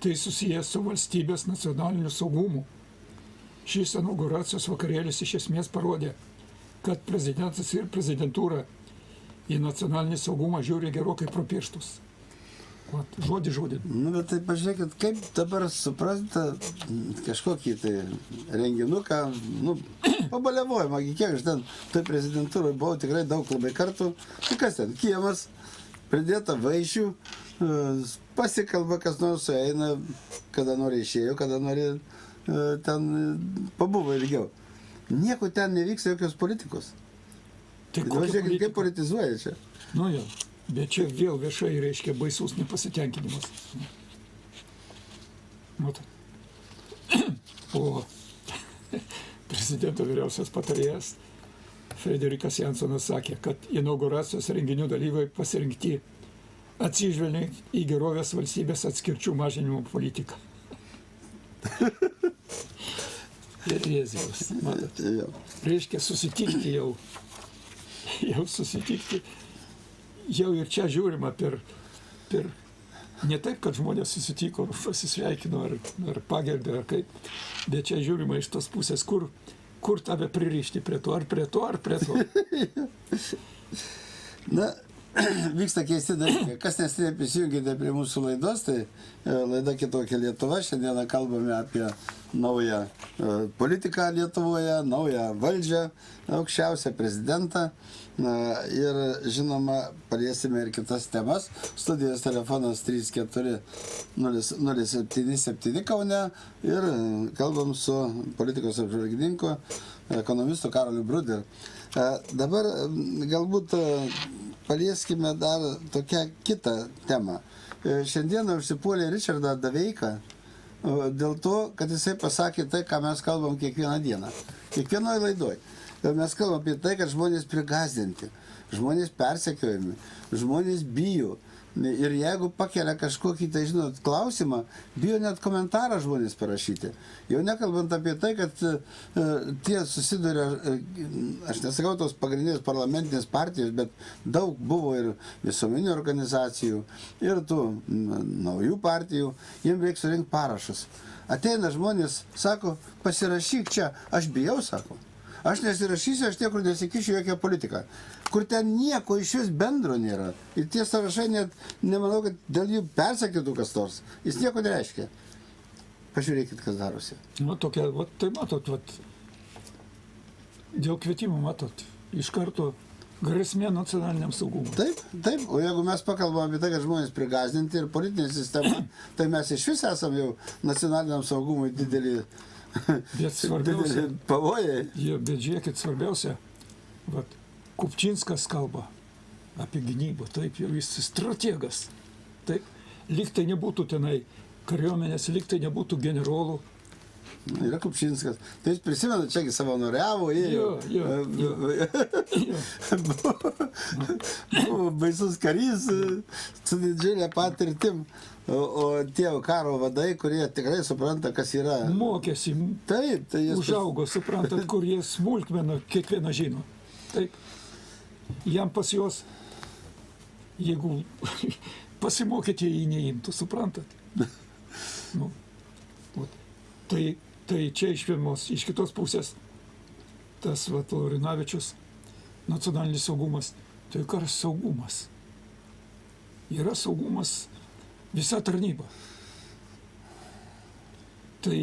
Tai susijęs su valstybės nacionaliniu saugumu. Šis inauguracijos vakarėlis iš esmės parodė, kad prezidentas ir prezidentūra į nacionalinį saugumą žiūri gerokai pro pirštus. Vat, žodį. Nu, bet tai pažiūrėkit, kaip dabar supranta kažkokį tai renginuką, nu, pabaliavojimą, kiek aš ten toj prezidentūroje buvau tikrai daug labai kartų. Tai kas ten, kiemas, pridėta vaišių, pasikalba, kas nors sueina, kada nori išėjo, kada nori ten pabuvo ilgiau. Nieko ten nevyksta jokios politikos. Tai Dabar žiūrėkit, kaip politizuoja čia. Nu jau, bet čia vėl viešai reiškia baisus nepasitenkinimas. Matot. O prezidento vyriausias patarėjas Frederikas Jansonas sakė, kad inauguracijos renginių dalyviai pasirinkti atsižvelgiant į gerovės valstybės atskirčių mažinimo politiką. Ir Jėzaus, matot. Jo. Reiškia susitikti jau susitikti, jau ir čia žiūrima per ne taip, kad žmonės susitiko, pasisveikino ar pagerbė, ar kaip, bet čia žiūrima iš tos pusės, kur tave pririšti prie to, ar prie to. Na, vyksta keisti dalykai. Kas neseniai prisijungėte prie mūsų laidos, tai laida Kitokia Lietuva. Šiandieną kalbame apie naują politiką Lietuvoje, naują valdžią, aukščiausią prezidentą. Ir žinoma, paliesime ir kitas temas. Studijos telefonas 34-077 Kaune ir kalbam su politikos apžvalgininku, ekonomistu Karoliu Bruder. Dabar galbūt palieskime dar tokią kitą temą. Šiandieną užsipuolė Ričardą Daveiką dėl to, kad jisai pasakė tai, ką mes kalbam kiekvieną dieną. Kiekvienoje laidoje. Mes kalbam apie tai, kad žmonės prigąsdinti, žmonės persekiojami, žmonės bijo. Ir jeigu pakelia kažkokį, tai žinot, klausimą, bijo net komentarą žmonės parašyti. Jau nekalbant apie tai, kad tie susiduria, aš nesakau tos pagrindinės parlamentinės partijos, bet daug buvo ir visuomeninių organizacijų, ir tų naujų partijų, jiems reikia surinkti parašus. Ateina žmonės, sako, pasirašyk čia, aš bijau, sako. Aš nesirašysiu, aš niekur nesikišiu jokią politiką, kur ten nieko iš vis bendro nėra. Ir tie sąrašai net, nemanau, kad dėl jų persakytų kas nors. Jis nieko nereiškia. Pažiūrėkit, kas darosi. Nu, tokia, tai matot, dėl kvietimų, matot, iš karto grėsmė nacionaliniam saugumui. Taip. O jeigu mes pakalbame apie tai, kad žmonės prigąsdinti ir politinė sistema, tai mes iš vis esam jau nacionaliniam saugumui didelį pavojai. Bet žiūrėkit, svarbiausia, Kupčinskas kalba apie gynybą, taip, jau jis strategas. Taip, lyg tai nebūtų tenai kariuomenės, lyg tai nebūtų generolų, Yra Kupčinskas. Tai jis prisimena, čiagi savanoriavo, buvo baisus karys su didžiulė patirtim. O tie karo vadai, kurie tikrai supranta, kas yra. Mokėsi. Taip, tai jis Užaugo, suprantat, kur jie smulkmeną kiekvieną žino. Taip. Jam pas juos, jeigu pasimokyti jį neimtų, suprantat. Nu, tai čia iš kitos pusės tas Laurinavičius, nacionalinis saugumas, tai karas saugumas. Yra saugumas visa tarnyba. Tai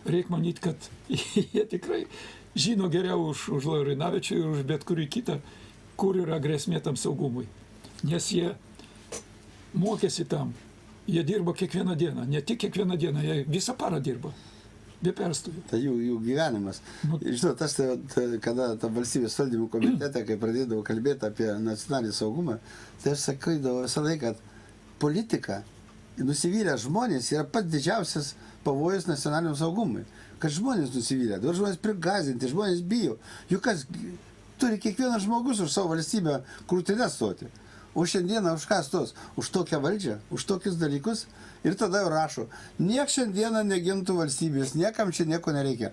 reikia manyti, kad jie tikrai žino geriau už Laurinavičių ir už bet kurį kitą, kur yra grėsmė tam saugumui. Nes jie mokėsi tam, jie dirba kiekvieną dieną, ne tik kiekvieną dieną, jie visą parą dirba. Be perstojo. Tai jų gyvenimas. Žinot, aš kada tą valstybės valdymo komitete, kai pradėdavau kalbėti apie nacionalinį saugumą, tai aš sakydavau visą laiką, kad politika, nusivylę žmonės yra pats didžiausias pavojus nacionaliniam saugumui. Kad žmonės nusivylę, dabar žmonės prigazinti, žmonės bijo. Juk kas turi kiekvienas žmogus už savo valstybę krūtinę stoti. O šiandieną už ką stos? Už tokią valdžią, už tokius dalykus. Ir tada jau rašo, niek šiandieną negintų valstybės, niekam čia nieko nereikia.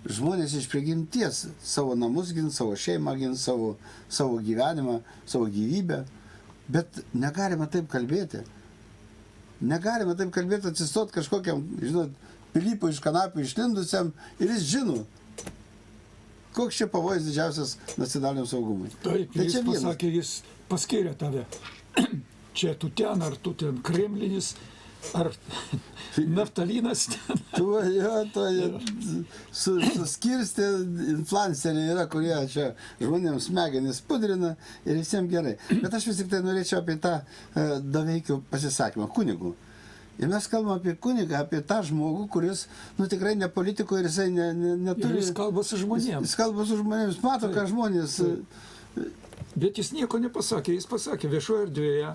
Žmonės iš prigimties savo namus gins, savo šeimą gins, savo gyvenimą, savo gyvybę. Bet negalima taip kalbėti. Negalima taip kalbėti, atsistot kažkokiam, žinot, Pilypui iš kanapių išlindusiam ir jis žino, koks čia pavojus didžiausias nacionaliniam saugumui. Taip, tai jis pasakė, jis paskyrė tave. Čia tu ten, ar tu ten Kremlinis, ar naftalinas ten. Suskirstė influenceriai yra, kurie čia žmonėms smegenis pudrina ir visiems gerai. Bet aš vis tik tai norėčiau apie tą Doveikių pasisakymą, kunigų. Ir mes kalbame apie kunigą, apie tą žmogų, kuris, tikrai ne politiko ir jisai neturi... Ir jis kalba su žmonėms. Jis kalba su žmonėms, mato, ką žmonės... Bet jis nieko nepasakė, jis pasakė viešoje erdvėje,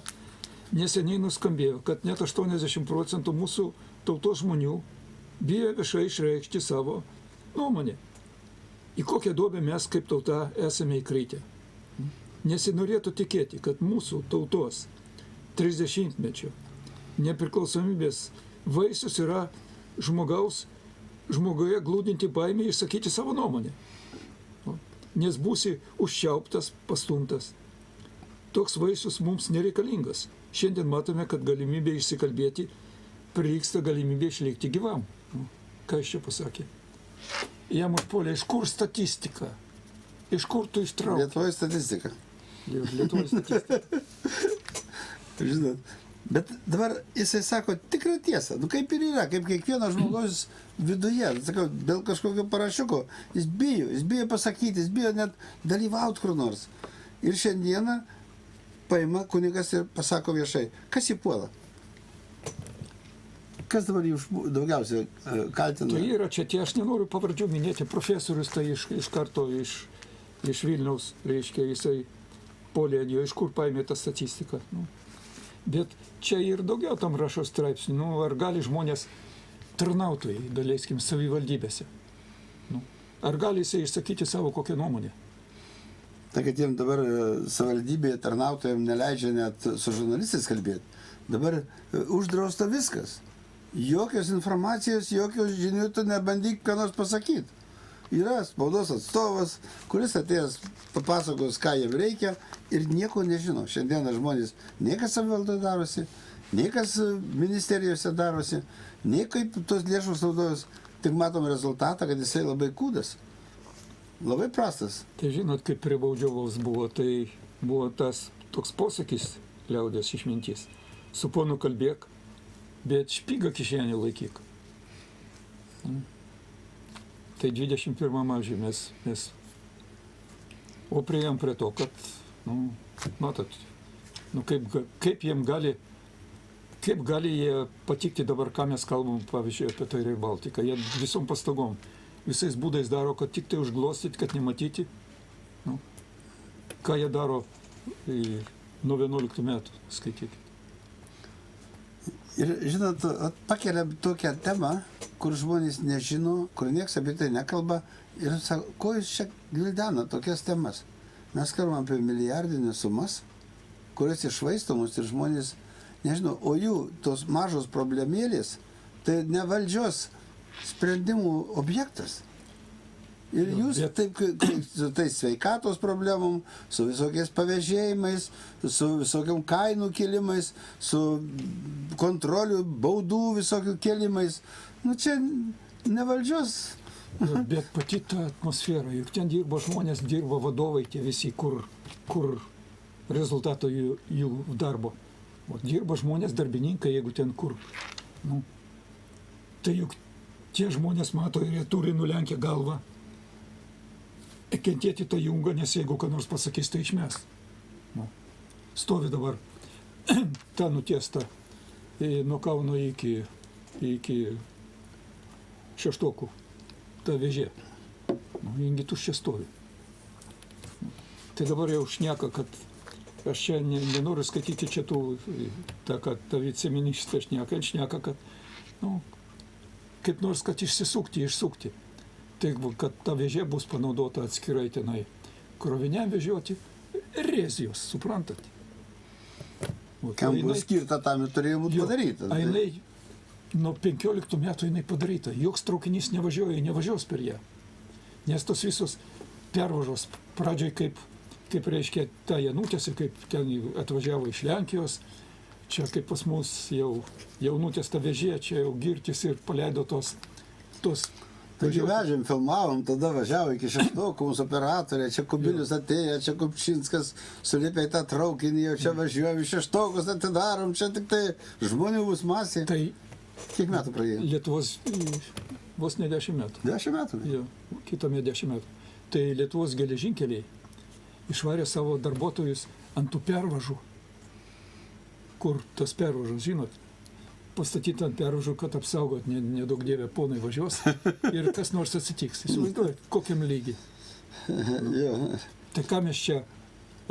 neseniai nuskambėjo, kad net 80% mūsų tautos žmonių bijo viešai išreikšti savo nuomonę. Į kokią duobę mes kaip tauta esame įkritę. Nesinorėtų tikėti, kad mūsų tautos 30-mečio nepriklausomybės vaisius yra žmogoje glūdinti baimė išsakyti savo nuomonę. Nes būsi užčiauptas, pastumtas. Toks vaisius mums nereikalingas. Šiandien matome, kad galimybė išsikalbėti prilygsta galimybė išlikti gyvam. Ką jis čia pasakė? Jam užpuolė, iš kur statistika? Iš kur tu ištraukė? Lietuvoje statistika. Lietuvoje statistika. Žinot, bet dabar jisai sako tikrą tiesą. Kaip ir yra, kaip kiekvieno žmogaus viduje. Sakau, dėl kažkokio parašiuko. Jis bijo pasakyti, jis bijo net dalyvauti kur nors. Ir šiandieną paima kunigas ir pasako viešai, kas jį puola. Kas dabar jį daugiausiai kaltina? Tai yra čia tie, aš nenoriu pavardžių minėti, profesorius tai iš karto iš Vilniaus, reiškia, jisai puolė, iš kur paėmė tą statistiką. Bet čia ir daugiau tam rašo straipsnių, ar gali žmonės tarnautojai, daleiskim, savivaldybėse. Ar gali jisai išsakyti savo kokią nuomonę? Tai kad jiems dabar savivaldybėje tarnautojams neleidžia net su žurnalistais kalbėti. Dabar uždrausta viskas. Jokios informacijos, jokios žinių tu nebandyk ką nors pasakyti. Yra spaudos atstovas, kuris atėjęs papasakos, ką jiem reikia ir nieko nežino. Šiandieną žmonės niekas savivaldoje darosi, niekas ministerijose darosi, nei kaip tos lėšos naudojos. Tik matom rezultatą, kad jisai labai kūdas. Labai prastas. Tai žinot, kaip prie Baudžiaus buvo, tai buvo tas toks posakis liaudės išmintis. Su ponu kalbėk, bet špygą kišenį laikyk. Tai 21 amžiuje mes o priėjom prie to, kad, matot, kaip jiem gali, kaip gali jie patikti dabar, ką mes kalbam, pavyzdžiui, apie tai ir Baltiką. Jie visom pastagom, visais būdais daro, kad tik tai užglostyti, kad nematyti. Ką jie daro nuo 11 metų, skaitykit. Ir žinot, pakeliam tokią temą, kur žmonės nežino, kur niekas apie tai nekalba. Ir sako, ko jūs čia gvildena tokias temas? Mes kalbam apie milijardinės sumas, kurios išvaistomos ir žmonės, nežinau, o jų tos mažos problemėlės, tai ne valdžios sprendimų objektas. Ir jūs taip su tais sveikatos problemom, su visokiais pavėžėjimais, su visokiam kainų kelimais, su kontrolių, baudų visokių kelimais. Nu čia ne valdžios. Bet pati ta atmosfera, juk ten dirbo žmonės, dirbo vadovai tie visi, kur rezultato jų darbo. O dirba žmonės, darbininkai, jeigu ten kur. Nu, tai juk tie žmonės mato ir jie turi nulenkę galvą. Kentėti tą jungą, nes jeigu ką nors pasakys, tai išmes. Nu, stovi dabar ta nutiesta nuo Kauno iki Šeštokų. Ta vėžė. Nu, jingi tuščia stovi. Tai dabar jau šneka, kad aš čia nenoriu skaityti čia kad ta viceministrė šneka, kad, nu, kaip nors, kad išsukti. Tai, kad ta vėžė bus panaudota atskirai tenai kroviniam vežioti, rezijos, suprantat? Kam bus skirta, tam ir turėjo būti padaryta. A jinai nuo 15 metų jinai padaryta. Joks traukinys nevažiuos per ją. Nes tos visos pervažos pradžioj kaip reiškia ta Janutėse, kaip ten atvažiavo iš Lenkijos, čia kaip pas mus jau nutiesta vežė, čia jau girtis ir paleido tos Taigi vežėm, filmavom, tada važiavo iki Šeštokų, mūsų operatorė, čia Kubilius atėjo, čia Kupčinskas sulipė į tą traukinį, jau čia važiuojam, Šeštokus atidarom, čia tik tai žmonių bus masė. Tai kiek metų praėjo? Lietuvos vos ne 10 metų. 10 metų? Jo, kitame 10 metų. Tai Lietuvos geležinkeliai išvarė savo darbuotojus ant tų pervažų, kur tas pervažas, žinot, pastatyti ant pervažų, kad apsaugot, nedaug dievė ponai važiuos ir kas nors atsitiks. Įsivaizduojat, kokiam lygiai. Tai ką mes čia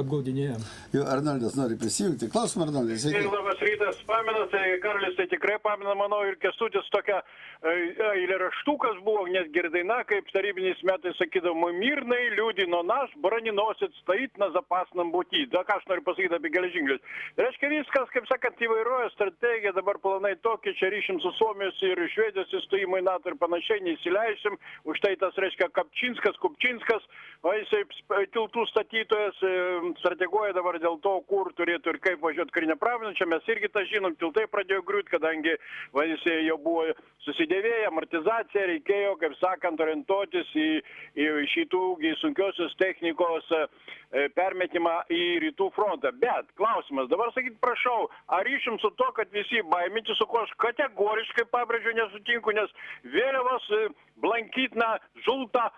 apgaudinėjam? Jo, Arnoldas nori prisijungti. Klausom, Arnoldas. Ir labas rytas, pamenate, Karolis tai tikrai pamena, manau, ir Kęstutis tokia eilėraštukas buvo, net girdaina, kaip tarybiniais metais sakydavo, mirnai liūdino nas, braninosit, stait na zapasnam būty. Da, ką aš noriu pasakyti apie geležinkelius. Reiškia viskas, kaip sakant, įvairuoja strategija, dabar planai tokie, čia ryšim su Suomijos ir Švedijos įstojimo į NATO ir panašiai, neįsileisim. Už tai tas, reiškia, Kupčinskas, o jisai tiltų statytojas, strateguoja dabar dėl to, kur turėtų ir kaip važiuoti karinę pramonę. Čia mes irgi tą žinom, tiltai pradėjo griūti, kadangi jisai jau buvo susidėvėję, amortizacija, reikėjo, kaip sakant, orientuotis į šitų sunkiosios technikos permetimą į rytų frontą. Bet klausimas, dabar sakyt, prašau, ar ryšim su to, kad visi baiminti, su ko aš kategoriškai pabrėžiu nesutinku, nes vėliavos blankytina, žulta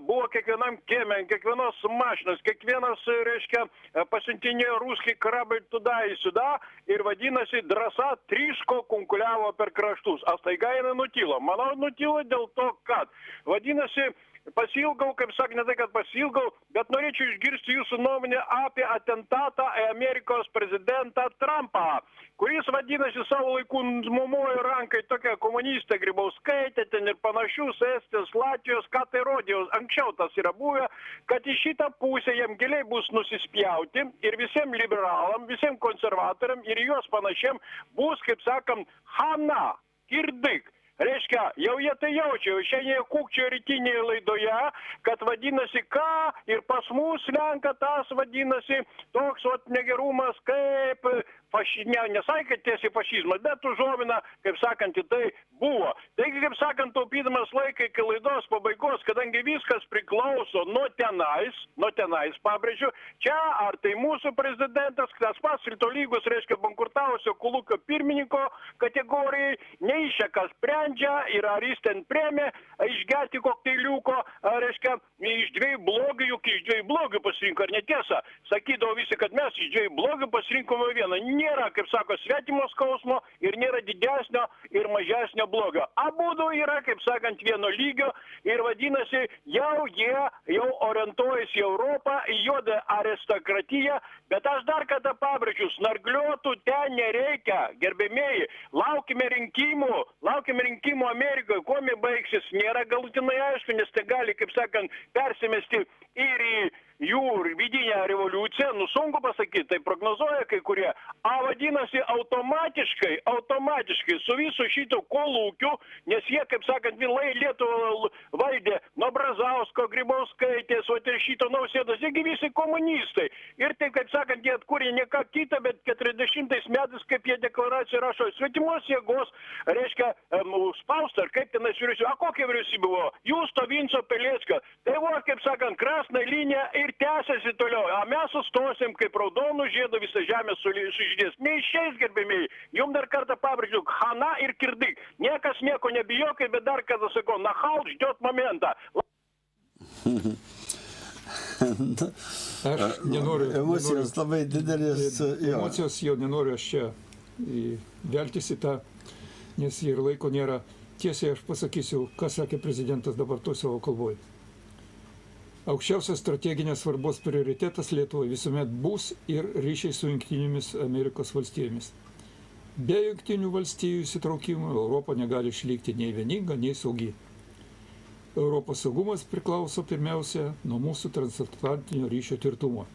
buvo kiekvienam kieme, kiekvienos mašinos, kiekvienas, reiškia, pasiuntinėjo ruskiai karabai tuda į suda ir vadinasi, drąsa tryško kunkuliavo per kraštus. A staiga jinai nutilo. Manau, nutilo dėl to, kad vadinasi, pasilgau, kaip sakė, ne tai, kad pasilgau, bet norėčiau išgirsti jūsų nuomonę apie atentatą Amerikos prezidentą Trumpą, kuris vadinasi savo laikų numojo rankai tokia komunistė Grybauskaitė, ten ir panašius, Estijos, Latvijos, ką tai rodė, anksčiau tas yra buvę, kad į šitą pusę jam giliai bus nusispjauti ir visiems liberalam, visiems konservatoriam ir juos panašiem bus, kaip sakant, hana, kirdik. Reiškia, jau jie tai jaučia, jau šiandien kūkčiojo rytinėje laidoje, kad vadinasi ką ir pas mus slenka tas vadinasi toks negerumas kaip nesakė tiesiai fašizmas, bet užuomina, kaip sakant, į tai buvo. Taigi, kaip sakant, taupydamas laiką iki laidos pabaigos, kadangi viskas priklauso nuo tenais, pabrėžiu, čia ar tai mūsų prezidentas, tas pats ryto lygus, reiškia, bankrutavusio kolūkio pirmininko kategorijai, neišėkas sprendžia ir ar jis ten priėmė išgerti kokteiliuko, reiškia, iš dviejų blogių, juk iš dviejų blogių pasirinko, ar netiesa? Sakydavo visi, kad mes iš dviejų blogių pasirinkome vieną. nėra, kaip sako, svetimo skausmo ir nėra didesnio ir mažesnio blogio. Abudu yra, kaip sakant, vieno lygio ir vadinasi, jie orientuojasi į Europą, į juodą aristokratiją, bet aš dar kartą pabrėžiu, snargliuotų ten nereikia, gerbėmieji, laukime rinkimų Amerikoje, kuo jie baigsis, nėra galutinai aišku, nes tai gali, kaip sakant, persimesti ir į jų vidinę revoliuciją, sunku pasakyti, tai prognozuoja kai kurie, vadinasi automatiškai su visu šito kolūkiu, nes jie, kaip sakant, vilai Lietuvą valdė nuo Brazausko, Grybauskaitės, ir šito Nausėdos, jiegi visi komunistai. Ir tai, kaip sakant, jie atkūrė ne ką kitą, bet 40 metais, kaip jie deklaraciją rašo, svetimos jėgos, reiškia, spausta, ar kaip tenais vyriausybė, kokia vyriausybė buvo? Justo Vinco Pelėckio. Tai buvo, kaip sakant, krasna linija ir tęsiasi toliau. Mes sustosim kaip raudonų žiedų visą žemę sužydės. Neišeis, gerbėmiai. Jums dar kartą pabrėžiu, Hana ir Kirdik. Niekas nieko nebijokit, bet dar kartą sakau, Nahal ždėt momentą. Aš nenoriu. Emocijos labai didelės. Emocijos jau nenoriu aš čia veltis į tą, nes ir laiko nėra. Tiesiai aš pasakysiu, ką sakė prezidentas dabar to savo kalboje. Aukščiausias strateginės svarbos prioritetas Lietuvoje visuomet bus ir ryšiai su Jungtinėmis Amerikos valstijomis. Be Jungtinių valstijų įsitraukimo Europa negali išlikti nei vieninga, nei saugi. Europos saugumas priklauso pirmiausia nuo mūsų transatlantinio ryšio tvirtumo.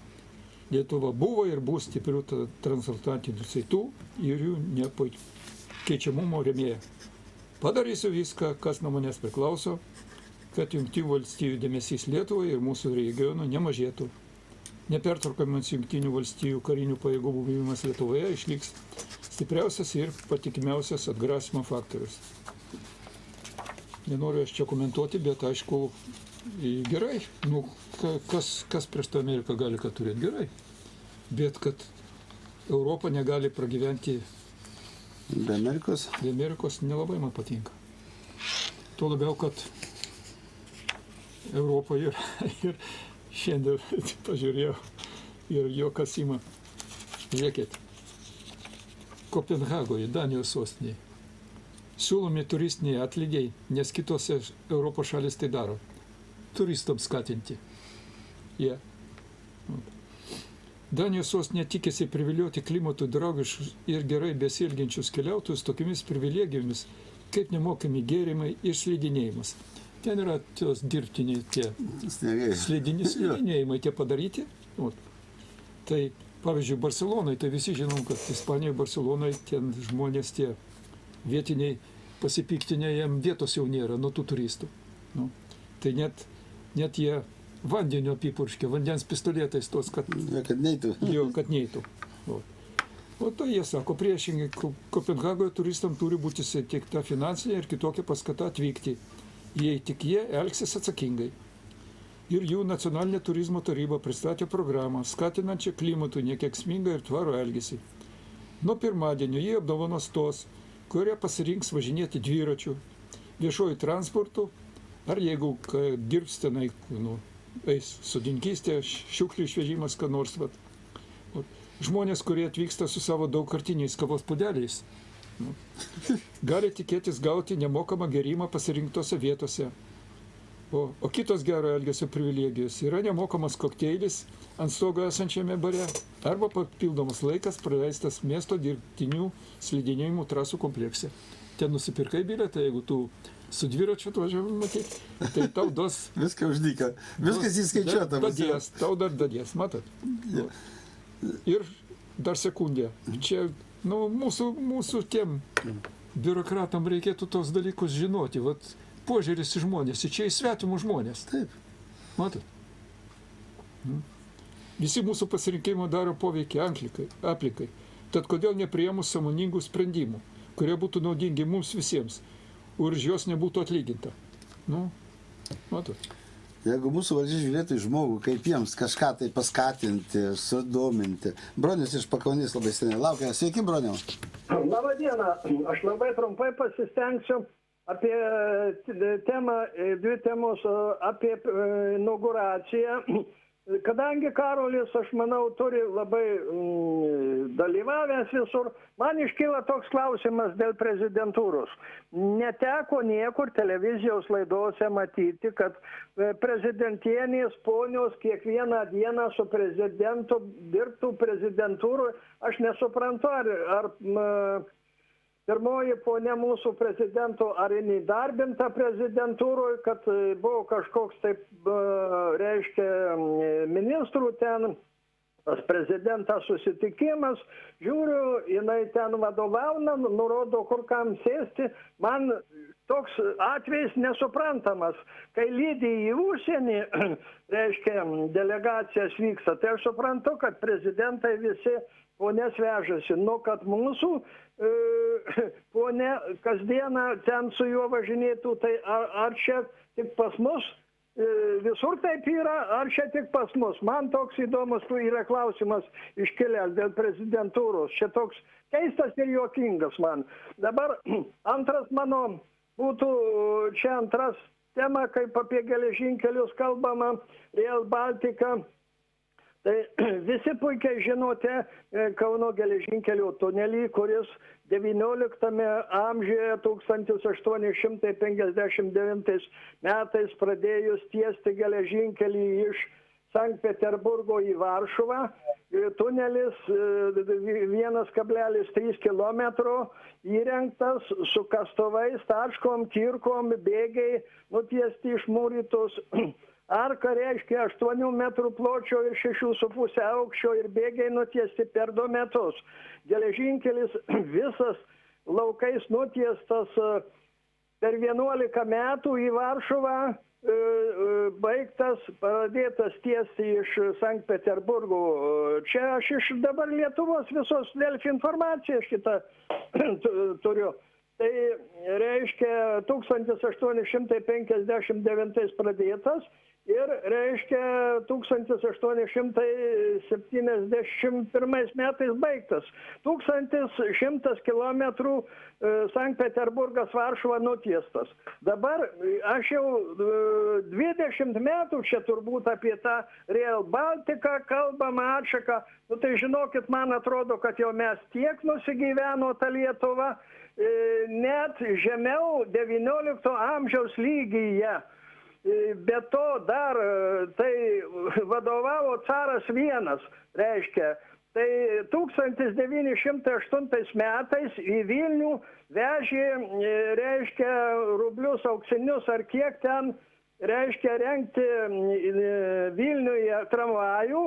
Lietuva buvo ir bus stiprių transatlantinių saitų ir jų nepakeičiamumo rėmėja. Padarysiu viską, kas nuo manęs priklauso, kad Jungtinių valstijų dėmesys Lietuvai ir mūsų regionų nemažėtų. Nepertraukiamas Jungtinių valstijų karinių pajėgų buvimas Lietuvoje išliks stipriausias ir patikimiausias atgrasimo faktorius. Nenoriu aš čia komentuoti, bet aišku, gerai, kas prieš tą Ameriką gali ką turėti gerai, bet kad Europa negali pragyventi be Amerikos nelabai man patinka. Tuo labiau, kad Europoje ir šiandien pažiūrėjau ir juokas ima. Žiūrėkit, Kopenhagoje, Danijos sostinėje, siūlomi turistiniai atlygiai, nes kitose Europos šalis tai daro. Turistams skatinti. Danijos sostinė tikisi privilioti klimatui draugiškus ir gerai besielgiančius keliautojus tokiamis privilegijomis, kaip nemokami gėrimai ir slidinėjimas. Ten yra tos dirbtiniai tie slidinėjimai tie padaryti. Tai, pavyzdžiui, Barcelonai, tai visi žinom, kad Ispanijoje, Barcelonai, ten žmonės tie vietiniai pasipiktinę, jiem vietos jau nėra nuo tų turistų. Tai net jie vandenio apipurškė, vandens pistoletais tos, kad neitų. Kad neitų. O tai jie sako, priešingai, Kopenhagoje turistam turi būti suteikta finansinė ir kitokia paskata atvykti, jei tik jie elgsis atsakingai. Ir jų nacionalinė turizmo taryba pristatė programą, skatinančią klimatui nekenksmingą ir tvarų elgesį. Nuo pirmadienio jie apdovanos tos, kurie pasirinks važinėti dviračiu, viešuoju transportu, ar jeigu dirbs tenai, eis sodininkystė, šiukšlių išvežimas, ką nors. Žmonės, kurie atvyksta su savo daugkartiniais kavos puodeliais, gali tikėtis gauti nemokamą gėrimą pasirinktose vietose. O kitos gero elgesio privilegijos yra nemokamas kokteilis ant stogo esančiame bare arba papildomas laikas praleistas miesto dirbtinių slidinėjimų trasų komplekse. Ten nusipirkai bilietą, jeigu tu su dviračiu atvažiavai matyti, tai tau duos... Viską uždyka, viskas įskaičiuota. Tau dar dadies, matot? Ir dar sekundė. Čia mūsų tiem biurokratam reikėtų tos dalykus žinoti. Požiūris į žmonės, čia į svetimų žmonės. Taip. Matot? Visi mūsų pasirinkimo daro poveikį aplinkai. Tad kodėl nepriėmus sąmoningų sprendimų, kurie būtų naudingi mums visiems, ir už juos nebūtų atlyginta? Matot? Jeigu mūsų valdžia žiūrėtų į žmogų, kaip jiems kažką tai paskatinti, sudominti. Bronius iš Pakaunės labai seniai laukia. Sveiki, Broniau. Labą dieną. Aš labai trumpai pasistengsiu apie temą, dvi temos apie inauguraciją. kadangi Karolis, aš manau, turi labai dalyvavęs visur, man iškyla toks klausimas dėl prezidentūros. Neteko niekur televizijos laidose matyti, kad prezidentienės ponios kiekvieną dieną su prezidentu dirbtų prezidentūroje. Aš nesuprantu, ar pirmoji ponia mūsų prezidento, ar jinai darbinta prezidentūroje, kad buvo kažkoks taip, reiškia, ministrų ten, pas prezidentą susitikimas, žiūriu, jinai ten vadovauna, nurodo, kur kam sėsti. Man toks atvejis nesuprantamas, kai lydi į užsienį, reiškia, delegacijas vyksta. Tai aš suprantu, kad prezidentai visi ponės vežasi, nu, kad mūsų ponė kasdieną ten su juo važinėtų, tai ar čia tik pas mus visur taip yra, ar čia tik pas mus? Man toks įdomus yra klausimas iškilęs dėl prezidentūros. Čia toks keistas ir juokingas man. Dabar antras mano būtų, čia antras tema, kaip apie geležinkelius kalbama, Rail Baltica. Tai visi puikiai žinote Kauno geležinkelio tunelį, kuris 19 amžiuje 1859 metais pradėjus tiesti geležinkelį iš Sankt Peterburgo į Varšuvą. Tunelis 1,3 kilometro įrengtas su kastuvais, taškom, kirkom, bėgiai nutiesti išmūrytus. Arka reiškia 8 metrų pločio ir 6,5 aukščio ir bėgiai nutiesti per 2 metus. Geležinkelis visas laukais nutiestas per 11 metų į Varšuvą, baigtas, pradėtas tiesti iš Sankt Peterburgo. Čia aš iš dabar Lietuvos visos Delfi informacijos šitą turiu. Tai reiškia 1859 pradėtas ir reiškia 1871 metais baigtas. 1100 kilometrų Sankt Peterburgas Varšuva nutiestas. Dabar aš jau 20 metų čia turbūt apie tą Rail Baltica kalbama atšaką. Nu tai žinokit, man atrodo, kad jau mes tiek nusigyveno tą Lietuvą, net žemiau 19 amžiaus lygyje. Be to dar tai vadovavo caras vienas, reiškia. Tai 1908 metais į Vilnių vežė, reiškia, rublius auksinius ar kiek ten, reiškia, rengti Vilniuje tramvajų.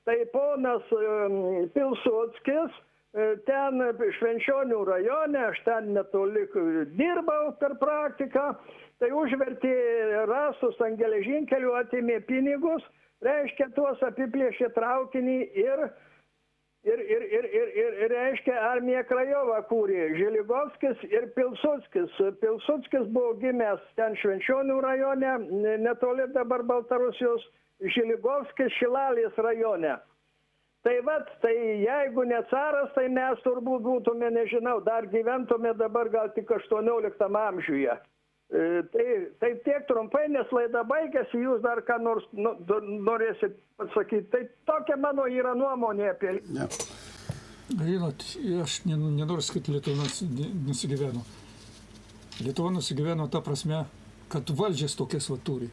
Tai ponas Pilsudskis, ten Švenčionių rajone, aš ten netoli dirbau per praktiką, tai užvertė rąstus ant geležinkelių, atimė pinigus, reiškia, tuos apiplėšė traukinį ir reiškia, Armija Krajova kūrė, Žiligovskis ir Pilsudskis. Pilsudskis buvo gimęs ten Švenčionių rajone, netoli dabar Baltarusijos, Žiligovskis Šilalės rajone. Tai vat, tai jeigu ne caras, tai mes turbūt būtume, nežinau, dar gyventume dabar gal tik 18 amžiuje. Tai tiek trumpai, nes laida baigėsi, jūs dar ką nors norėsit pasakyti. Tai tokia mano yra nuomonė apie... Ja. Žinot, aš nenoriu sakyti, Lietuva nusigyveno. Lietuva nusigyveno ta prasme, kad valdžias tokias va turi.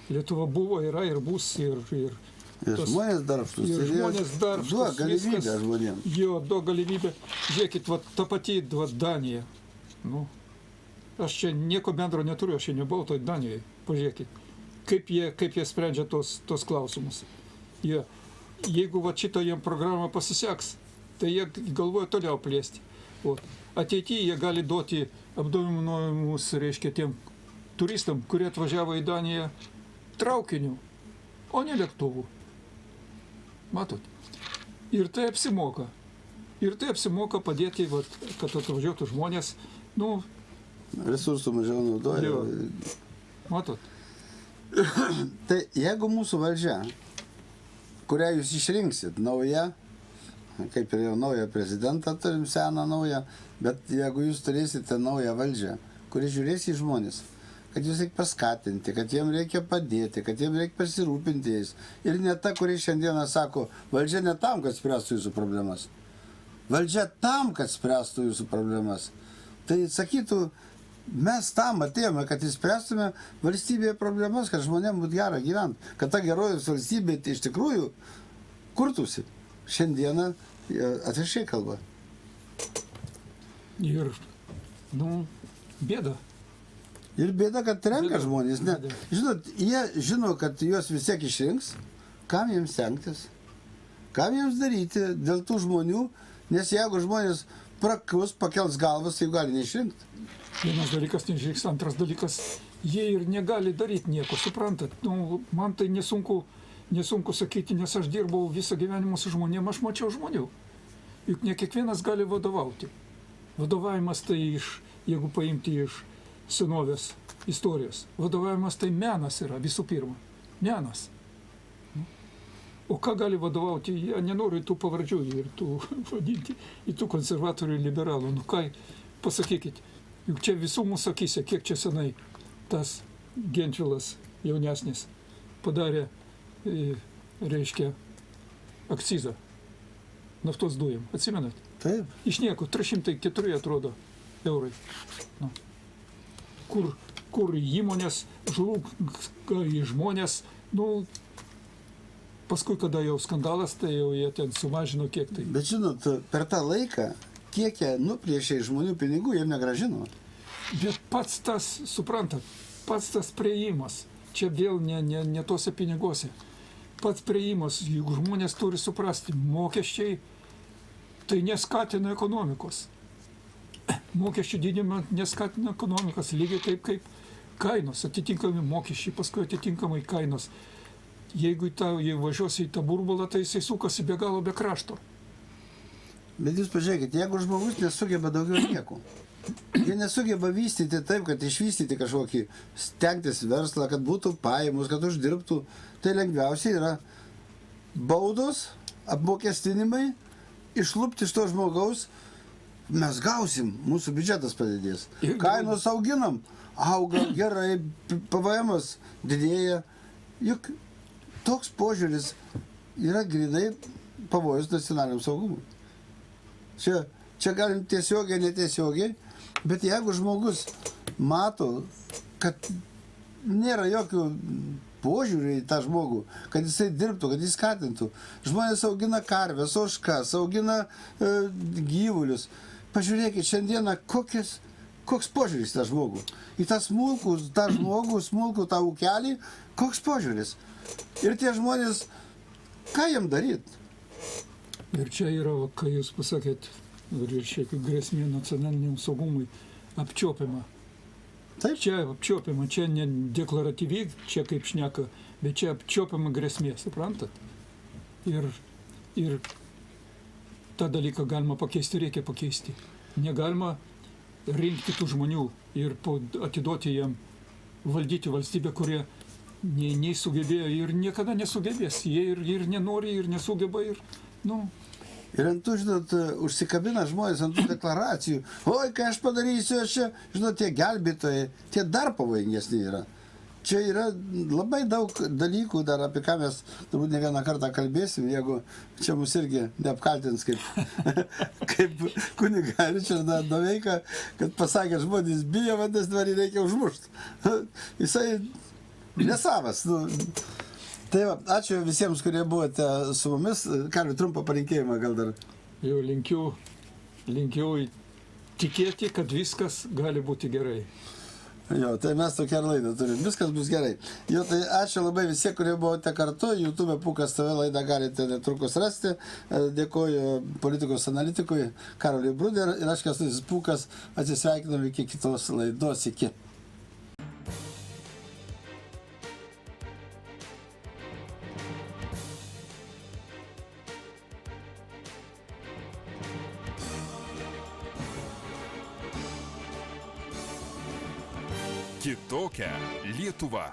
Lietuva buvo, yra ir bus, ir žmonės darbštus. Ir žmonės darbštus. Duo galimybę žmonėms. Jo, duo galimybę. Žiūrėkit, va, ta pati Danija. Nu, aš čia nieko bendro neturiu, aš čia nebuvau toj Danijai. Pažiūrėkit, kaip jie sprendžia tos klausimus. Jeigu va šitą jiem programą pasiseks, tai jie galvoja toliau plėsti. Ateityje jie gali duoti apdovanojimus, reiškia, tiem turistam, kurie atvažiavo į Daniją traukiniu, o ne lėktuvu. Matot? Ir tai apsimoka. Ir tai apsimoka padėti, vat, kad atvažiuotų žmonės, nu... Resursų mažiau naudoja. Jo. Matot? Tai jeigu mūsų valdžia, kurią jūs išrinksit, nauja, kaip ir jau naują prezidentą turim, seną naują, bet jeigu jūs turėsite naują valdžią, kuri žiūrės į žmonės, kad jūs reikia paskatinti, kad jiem reikia padėti, kad jiem reikia pasirūpinti jais. Ir ne ta, kuri šiandieną sako, valdžia ne tam, kad spręstų jūsų problemas. Valdžia tam, kad spręstų jūsų problemas. Tai sakytų, mes tam atėjome, kad įspręstume valstybėje problemas, kad žmonėms būtų gera gyventi, kad ta gerovės valstybė iš tikrųjų kurtųsi. Šiandieną atvirkščiai kalba. Ir, bėda. Ir bėda, kad renka žmonės. Ne, žinot, jie žino, kad juos vis tiek išrinks. Kam jiems stengtis? Kam jiems daryti dėl tų žmonių? Nes jeigu žmonės prakus, pakels galvas, tai gali neišrinkti. Vienas dalykas neišriks, antras dalykas, jie ir negali daryti nieko, suprantat. Man tai nesunku sakyti, nes aš dirbau visą gyvenimą su žmonėm, aš mačiau žmonių. Juk ne kiekvienas gali vadovauti. Vadovavimas tai jeigu paimti iš senovės istorijos, vadovavimas tai menas yra visų pirma. Menas. O ką gali vadovauti? Jie nenori tų pavardžių ir tų vadinti, į tų konservatorių ir liberalų. Ką, pasakykit, juk čia visų mūsų akyse, kiek čia senai tas Gentvilas jaunesnis padarė, reiškia, akcizą naftos dujom. Atsimenat? Taip. Iš nieko, 304 atrodo eurai. Kur įmonės žlugo į žmonės, paskui, kada jau skandalas, tai jau jie ten sumažino kiek tai. Bet žinot, per tą laiką, kiek jie nuplėšė žmonių pinigų, jie negražino. Bet pats tas, suprantat, pats tas priėjimas, čia vėl ne tose piniguose. Pats priėjimas, juk žmonės turi suprasti, mokesčiai tai neskatina ekonomikos. Mokesčių didinimą neskatina ekonomikos, lygiai taip kaip kainos, atitinkami mokesčiai, paskui atitinkamai kainos. Jeigu važiuosi į tą burbulą, tai jisai sukasi be galo, be krašto. Bet jūs pažiūrėkit, jeigu žmogus nesugeba daugiau nieko, jie nesugeba vystyti taip, kad išvystyti kažkokį, stengtis verslą, kad būtų pajamos, kad uždirbtų, tai lengviausiai yra baudos, apmokestinimai, išlupti iš to žmogaus, mes gausim, mūsų biudžetas padidės. Kainos auginam, auga gerai, PVM'as didėja. Juk toks požiūris yra grynai pavojus nacionaliniam saugumui. Čia galim tiesiogiai, netiesiogiai, bet jeigu žmogus mato, kad nėra jokių požiūrį į tą žmogų, kad jisai dirbtų, kad jis skatintų. Žmonės augina karves, ožkas, augina gyvulius. Pažiūrėkit, šiandieną koks požiūris tą žmogų. Į tą smulkų tą ūkelį, koks požiūris. Ir tie žmonės, ką jiem daryti? Ir čia yra, kai jūs pasakėt, reiškia, grėsmė nacionaliniam saugumui apčiuopiama. Taip. Čia apčiuopiama, čia ne deklaratyviai, čia kaip šneka, bet čia apčiuopiama grėsmė, suprantat? Ir tą dalyką galima pakeisti, reikia pakeisti. Negalima rinkti tų žmonių ir atiduoti jiem valdyti valstybę, kurie nei sugebėjo ir niekada nesugebės. Jie ir nenori, ir nesugeba, ir, Ir ant tų, žinot, užsikabina žmonės ant tų deklaracijų. Oi, ką aš padarysiu, aš čia, žinot, tie gelbėtojai, tie dar pavojingesni yra. Čia yra labai daug dalykų, dar apie ką mes turbūt ne vieną kartą kalbėsim, jeigu čia mus irgi neapkaltins kaip kunigą Ričardą Doveiką, kad pasakė, žmonės bijo, vadinasi, dvarį reikia užmušti. Jisai nesavas. Tai va, ačiū visiems, kurie buvote su mumis. Karli, trumpą palinkėjimą gal dar. Jau linkiu tikėti, kad viskas gali būti gerai. Jo, tai mes tokią laidą turim. Viskas bus gerai. Jo, tai ačiū labai visiems, kurie buvote kartu. YouTube Pūkas TV laidą galite netrukus rasti. Dėkoju politikos analitikui Karoliui Bruder ir aš Kęstutis Pūkas. Atsisveikinam iki kitos laidos. Iki. Kitokia Lietuva.